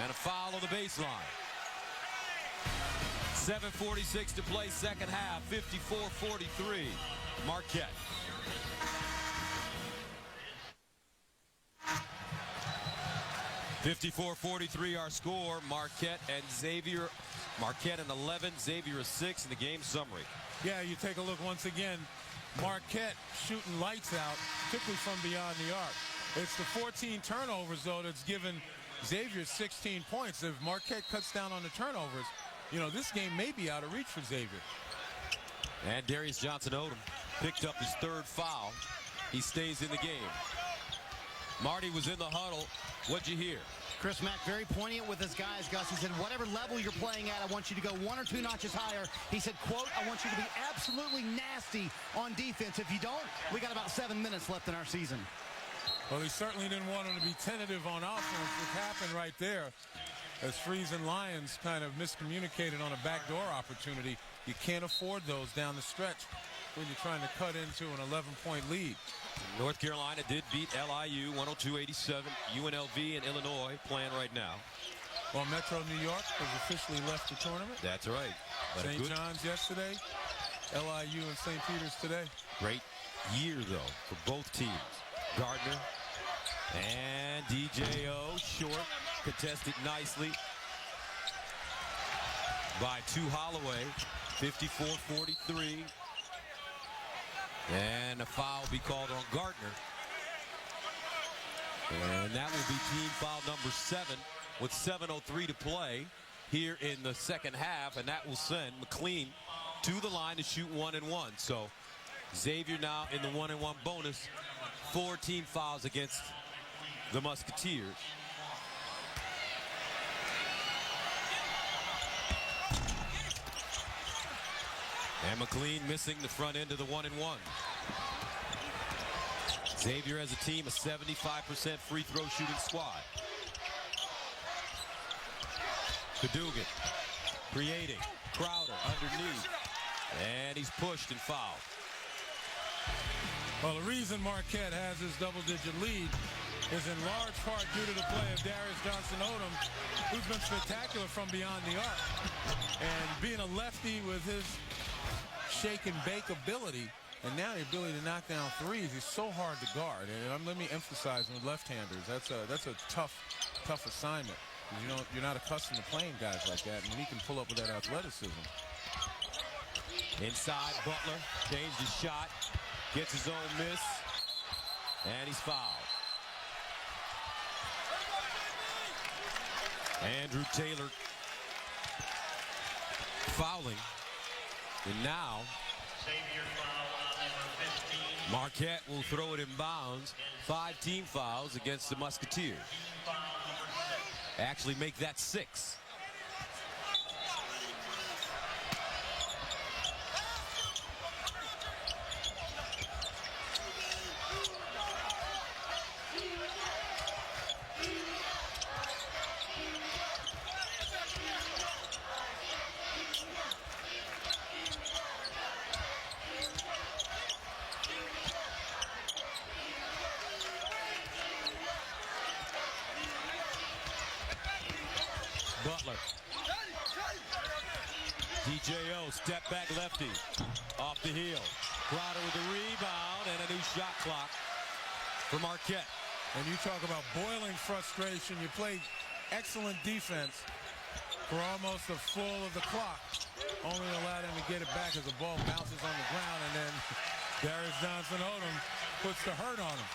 And a foul on the baseline. 7:46 to play, second half, 54-43, Marquette. (54-43) our score. Marquette and Xavier. Marquette in 11, Xavier is 6 in the game summary. Yeah, you take a look once again. Marquette shooting lights out, particularly from beyond the arc. It's the 14 turnovers, though, that's given Xavier 16 points. If Marquette cuts down on the turnovers, you know, this game may be out of reach for Xavier. And Darius Johnson-Odom picked up his 3rd foul. He stays in the game. Marty was in the huddle. What'd you hear? Chris Mack very poignant with his guys, Gus. He said, whatever level you're playing at, I want you to go 1 or 2 notches higher. He said, quote, I want you to be absolutely nasty on defense. If you don't, we got about 7 minutes left in our season. Well, he certainly didn't want him to be tentative on offense, which happened right there as Freeze and Lions kind of miscommunicated on a backdoor opportunity. You can't afford those down the stretch when you're trying to cut into an 11-point lead. North Carolina did beat LIU 102-87. UNLV and Illinois playing right now. Well, Metro New York has officially left the tournament. That's right. St. John's yesterday, LIU and St. Peter's today. Great year, though, for both teams. Gardner and DJO short, contested nicely by 2 Holloway. 54-43. And a foul will be called on Gardner. And that will be team foul number 7 with 7:03 to play here in the second half. And that will send McLean to the line to shoot 1-1. So Xavier now in the 1-1 bonus. 4 team fouls against the Musketeers. And McLean missing the front end of the 1-1. Xavier as a team, a 75% free throw shooting squad. Cadogan creating. Crowder underneath. And he's pushed and fouled. Well, the reason Marquette has his double-digit lead is in large part due to the play of Darius Johnson-Odom, who's been spectacular from beyond the arc. And being a lefty with his shake and bake ability, and now the ability to knock down threes, he's so hard to guard. And let me emphasize with left-handers, that's a tough assignment. You know, you're not accustomed to playing guys like that, and he can pull up with that athleticism. Inside, Butler changed his shot, gets his own miss, and he's fouled. Andrew Taylor fouling. And now Marquette will throw it in bounds. 5 team fouls against the Musketeers. Actually make that 6. Butler. DJO, step back lefty. Off the heel. Crowder with the rebound and a new shot clock for Marquette. And you talk about boiling frustration. You play excellent defense for almost a full of the clock. Only allow them to get it back as the ball bounces on the ground, and then Darius Johnson-Odom puts the hurt on him.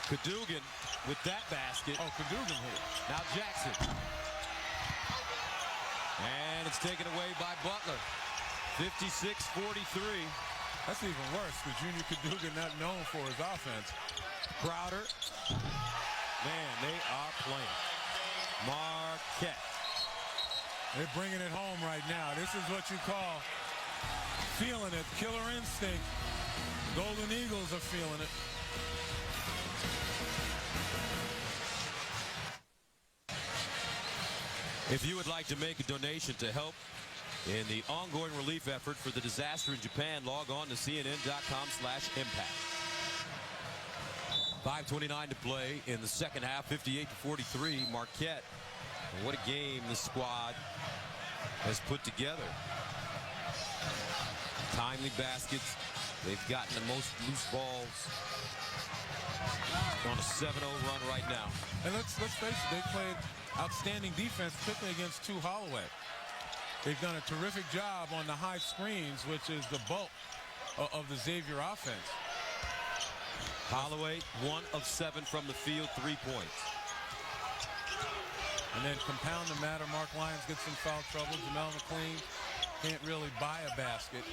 Cadogan with that basket. Oh, Cadogan hit. Now Jackson. And it's taken away by Butler. 56-43. That's even worse with Junior Cadogan not known for his offense. Crowder. Man, they are playing. Marquette. They're bringing it home right now. This is what you call feeling it. Killer instinct. Golden Eagles are feeling it. If you would like to make a donation to help in the ongoing relief effort for the disaster in Japan, log on to CNN.com/impact. 5:29 to play in the second half, 58-43. Marquette. And what a game the squad has put together. Timely baskets. They've gotten the most loose balls. On a 7-0 run right now. And let's face it, they played outstanding defense, particularly against Tu Holloway. They've done a terrific job on the high screens, which is the bulk of the Xavier offense. Holloway, 1 of 7 from the field, 3 points. And then compound the matter, Mark Lyons gets in foul trouble. Jamel McLean can't really buy a basket.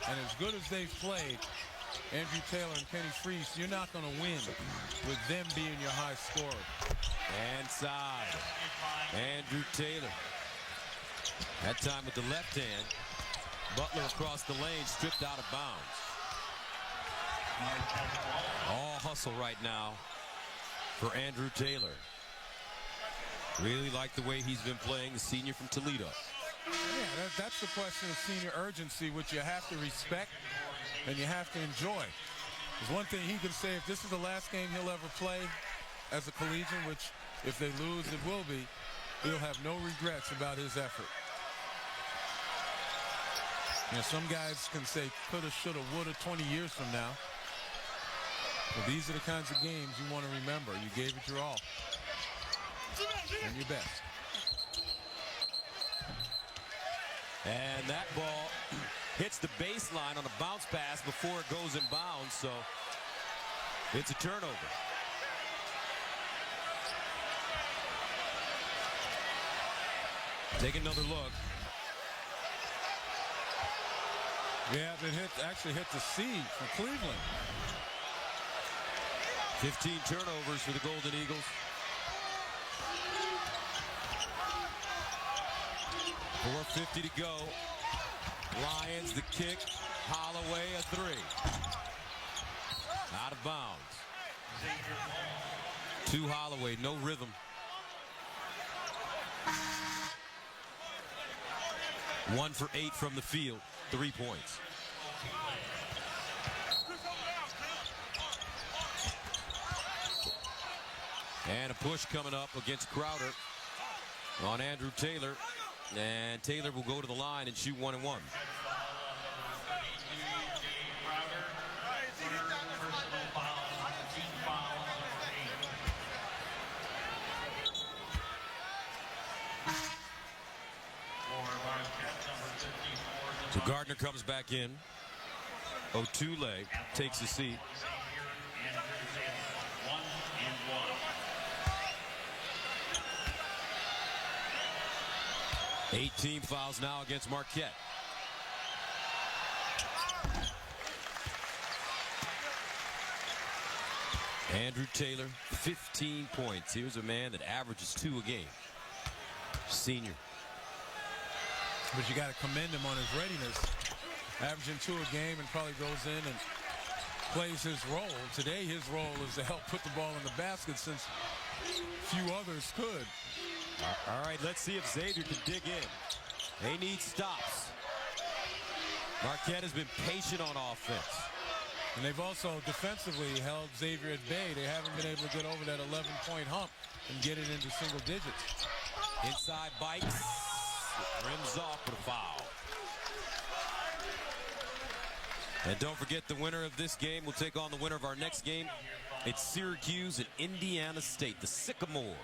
And as good as they've played, Andrew Taylor and Kenny Freese, you're not going to win with them being your high scorer. Inside, Andrew Taylor. That time with the left hand. Butler across the lane, stripped out of bounds. All hustle right now for Andrew Taylor. Really like the way he's been playing, the senior from Toledo. Yeah, that's the question of senior urgency, which you have to respect and you have to enjoy. There's one thing he can say, if this is the last game he'll ever play as a collegian, which if they lose, it will be, he'll have no regrets about his effort. You know, some guys can say coulda, shoulda, woulda 20 years from now. But these are the kinds of games you want to remember. You gave it your all. And your best. And that ball hits the baseline on a bounce pass before it goes in bounds, so it's a turnover. Take another look. Yeah, it actually hit the seed for Cleveland. 15 turnovers for the Golden Eagles. .450 to go. Lions, the kick. Holloway, a three. Out of bounds. To Holloway, no rhythm. One for 8 from the field. 3 points. And a push coming up against Crowder on Andrew Taylor. And Taylor will go to the line and shoot 1 and 1. So Gardner comes back in. Otule takes a seat. Eight team fouls now against Marquette. Andrew Taylor, 15 points. Here's a man that averages 2 a game. Senior. But you got to commend him on his readiness. Averaging 2 a game and probably goes in and plays his role. Today his role is to help put the ball in the basket since few others could. All right, let's see if Xavier can dig in. They need stops. Marquette has been patient on offense. And they've also defensively held Xavier at bay. They haven't been able to get over that 11-point hump and get it into single digits. Inside Bikes. Rims off with a foul. And don't forget, the winner of this game will take on the winner of our next game. It's Syracuse and Indiana State, the Sycamore.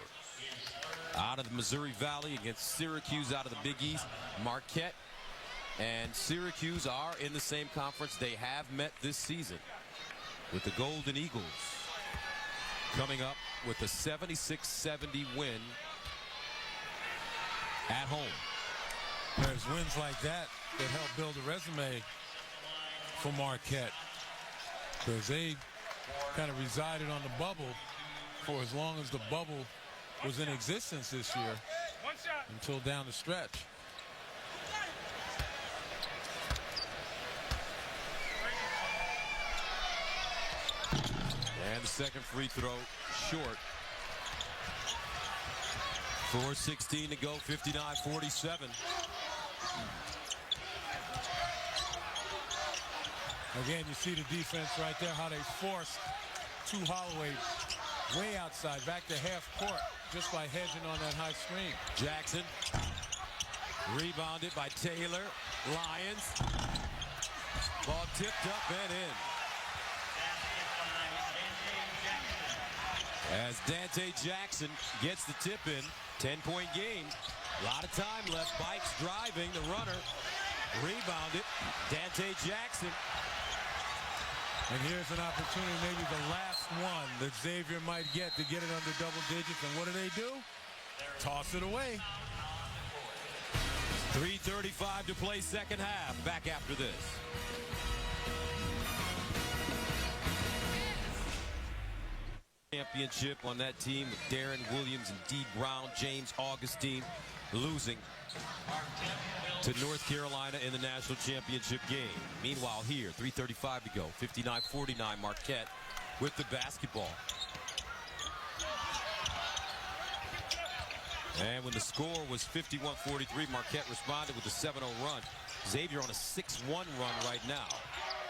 Out of the Missouri Valley against Syracuse out of the Big East. Marquette and Syracuse are in the same conference. They have met this season, with the Golden Eagles coming up with a 76-70 win at home. There's wins like that that help build a resume for Marquette, because they kind of resided on the bubble for as long as the bubble was in existence this year, until down the stretch. And the second free throw short. 4:16 to go, 59-47. Again, you see the defense right there, how they forced Holloway way outside, back to half court, just by hedging on that high screen. Jackson, rebounded by Taylor. Lions, ball tipped up and in. As Dante Jackson gets the tip in, 10-point game. A lot of time left. Bikes driving, the runner. Rebounded. Dante Jackson. And here's an opportunity, maybe the last one that Xavier might get to get it under double digits. And what do? Toss it away. 3:35 to play second half. Back after this. Championship on that team with Darren Williams and Dee Brown, James Augustine, losing to North Carolina in the national championship game. Meanwhile here, 3:35 to go, 59-49 Marquette with the basketball. And when the score was 51-43, Marquette responded with a 7-0 run. Xavier on a 6-1 run right now.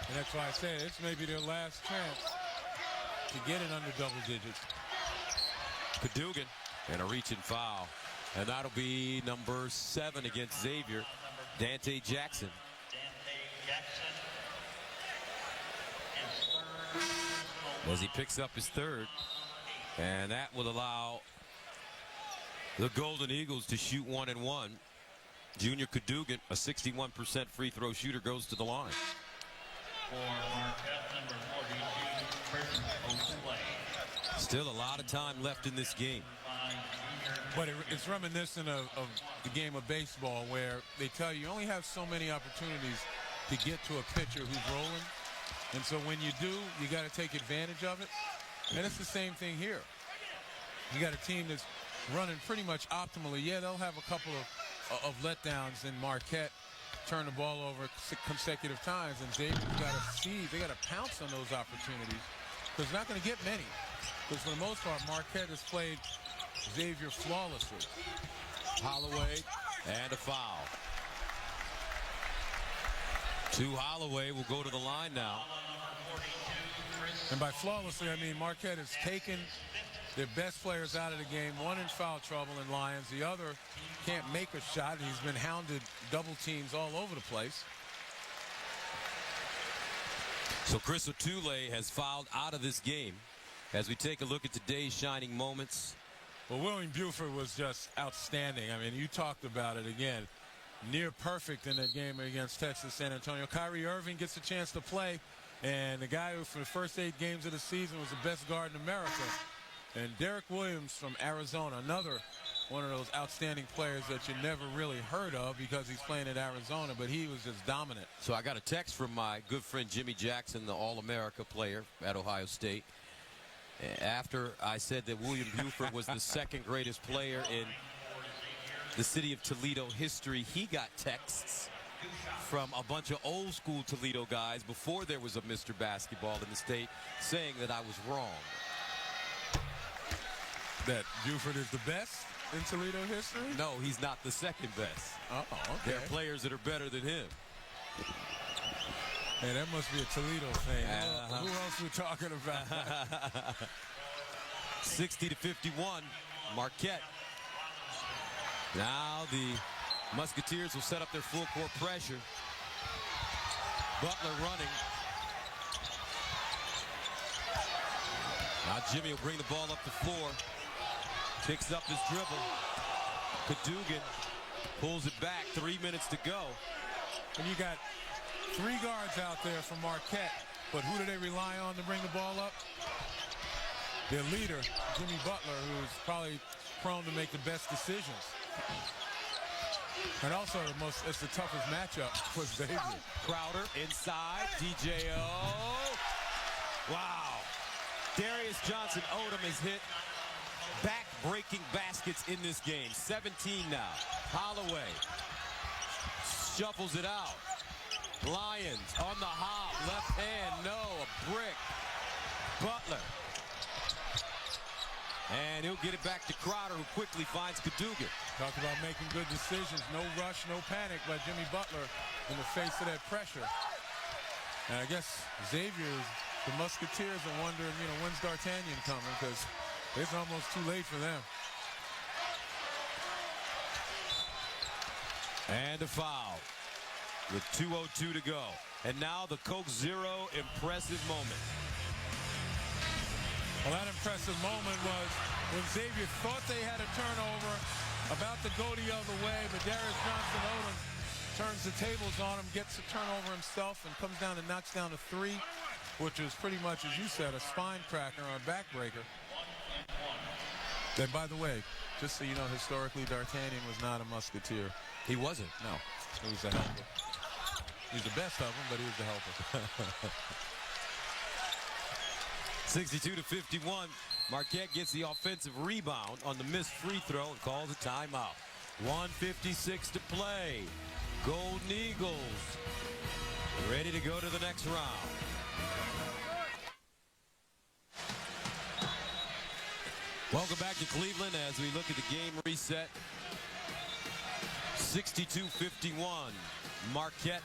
And that's why I said it's maybe their last chance to get it under double digits. Cadogan and a reaching foul. And that'll be number 7 against Xavier, Dante Jackson. As he picks up his third. And that will allow the Golden Eagles to shoot 1 and 1. Junior Cadogan, a 61% free throw shooter, goes to the line. For Marquette, number 42, Chris O'Slay. Still a lot of time left in this game. But it's reminiscent of the game of baseball, where they tell you only have so many opportunities to get to a pitcher who's rolling. And so when you do, you got to take advantage of it. And it's the same thing here. You got a team that's running pretty much optimally. Yeah, they'll have a couple of letdowns in Marquette, turn the ball over consecutive times, and Xavier's got to seize. They got to pounce on those opportunities, because they're not going to get many. Because for the most part, Marquette has played Xavier flawlessly. Holloway, and a foul. Holloway will go to the line now. And by flawlessly, I mean Marquette has taken their best players out of the game. One in foul trouble in Lyons. The other can't make a shot. He's been hounded double teams all over the place. So Chris O'Toole has fouled out of this game. As we take a look at today's shining moments. Well, William Buford was just outstanding. I mean, you talked about it again. Near perfect in that game against Texas San Antonio. Kyrie Irving gets a chance to play, and the guy who for the first 8 games of the season was the best guard in America. And Derek Williams from Arizona, another one of those outstanding players that you never really heard of because he's playing at Arizona, but he was just dominant. So I got a text from my good friend Jimmy Jackson, the All-America player at Ohio State. After I said that William Buford was the second greatest player in the city of Toledo history, he got texts from a bunch of old school Toledo guys before there was a Mr. Basketball in the state saying that I was wrong. That Buford is the best in Toledo history? No, he's not the second best. Oh, okay. There are players that are better than him. Hey, that must be a Toledo thing. Who else are we talking about? 60-51, Marquette. Now the Musketeers will set up their full court pressure. Butler running. Now Jimmy will bring the ball up the floor. Picks up his dribble. Cadogan pulls it back. 3 minutes to go. And you got 3 guards out there from Marquette, but who do they rely on to bring the ball up? Their leader, Jimmy Butler, who's probably prone to make the best decisions. And also, it's the toughest matchup for Xavier. Crowder inside. DJO. Wow. Darius Johnson-Odom has hit back-breaking baskets in this game. 17 now. Holloway shuffles it out. Lyons on the hop. Left hand. No. A brick. Butler. And he'll get it back to Crowder, who quickly finds Cadogan. Talk about making good decisions. No rush, no panic by Jimmy Butler in the face of that pressure. And I guess Xavier, the Musketeers, are wondering, when's D'Artagnan coming? Because it's almost too late for them. And a foul with 2:02 to go. And now the Coke Zero impressive moment. Well, that impressive moment was when Xavier thought they had a turnover, about to go the other way, but Darius Johnson-Odom turns the tables on him, gets the turnover himself, and comes down and knocks down a 3, which is pretty much, as you said, a spine cracker or a backbreaker. And by the way, just so you know, historically, D'Artagnan was not a Musketeer. He wasn't? No. He was a helper. He's the best of them, but he was the helper. 62-51. Marquette gets the offensive rebound on the missed free throw and calls a timeout. 1:56 to play. Golden Eagles ready to go to the next round. Welcome back to Cleveland as we look at the game reset. 62-51. Marquette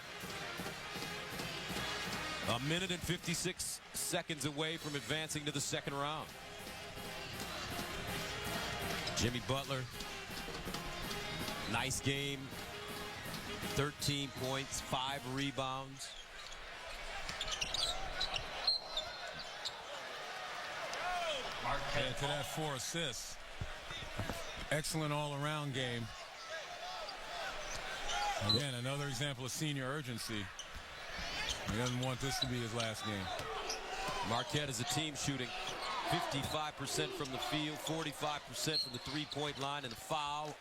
a minute and 56 seconds away from advancing to the second round. Jimmy Butler, nice game. 13 points, 5 rebounds. And to that 4 assists. Excellent all-around game. Again, another example of senior urgency. He doesn't want this to be his last game. Marquette as a team shooting 55% from the field, 45% from the three-point line, and a foul,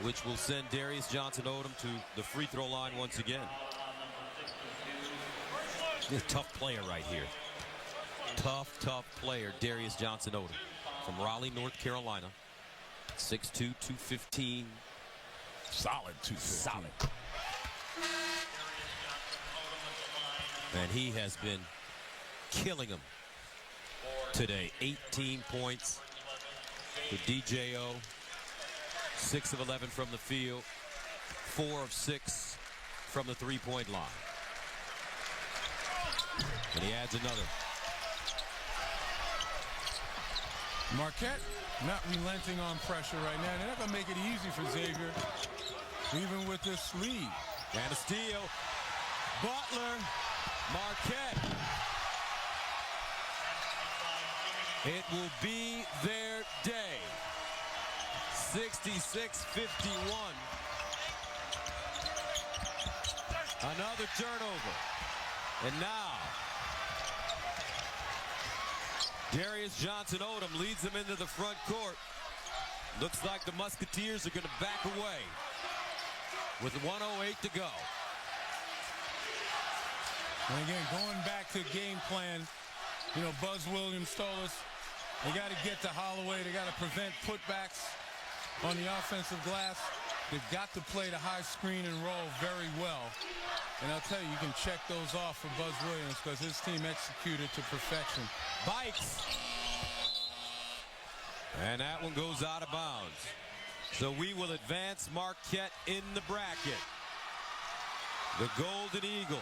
which will send Darius Johnson-Odom to the free throw line once again. He's a tough player right here. Tough player, Darius Johnson-Odom from Raleigh, North Carolina. 6'2", 215. Solid 215. Solid. And he has been killing them today. 18 points for DJO. 6 of 11 from the field. 4 of 6 from the three-point line. And he adds another. Marquette not relenting on pressure right now. They're not going to make it easy for Xavier, even with this lead. And a steal. Butler. Marquette. It will be their day. 66-51. Another turnover. And now Darius Johnson-Odom leads them into the front court. Looks like the Musketeers are going to back away with 1:08 to go. And again, going back to game plan, you know, Buzz Williams told us they got to get to Holloway. They got to prevent putbacks on the offensive glass. They've got to play the high screen and roll very well. And I'll tell you, you can check those off for Buzz Williams because his team executed to perfection. Bikes. And that one goes out of bounds. So we will advance Marquette in the bracket. The Golden Eagles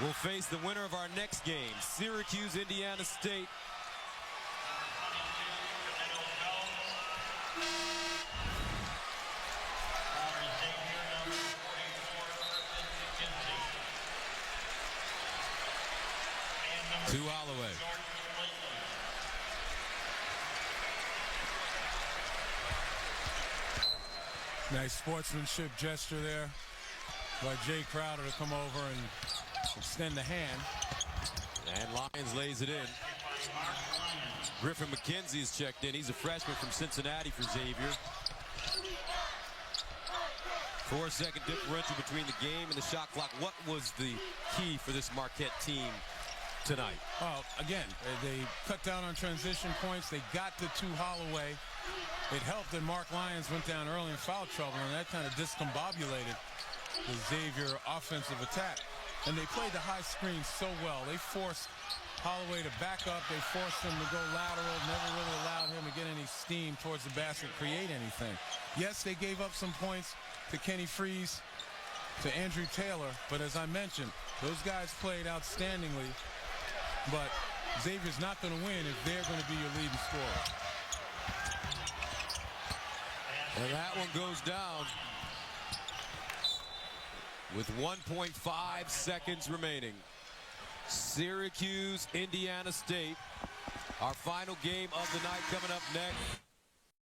will face the winner of our next game, Syracuse, Indiana State. To Holloway. Nice sportsmanship gesture there by Jay Crowder to come over and extend the hand. And Lyons lays it in. Griffin McKenzie is checked in. He's a freshman from Cincinnati for Xavier. 4-second differential between the game and the shot clock. What was the key for this Marquette team tonight? Again, they cut down on transition points. They got to Holloway. It helped that Mark Lyons went down early in foul trouble, and that kind of discombobulated the Xavier offensive attack. And they played the high screen so well. They forced Holloway to back up. They forced him to go lateral, never really allowed him to get any steam towards the basket, create anything. Yes, they gave up some points to Kenny Freeze, to Andrew Taylor, but as I mentioned, those guys played outstandingly. But Xavier's not going to win if they're going to be your leading scorer. And that one goes down with 1.5 seconds remaining. Syracuse, Indiana State. Our final game of the night coming up next.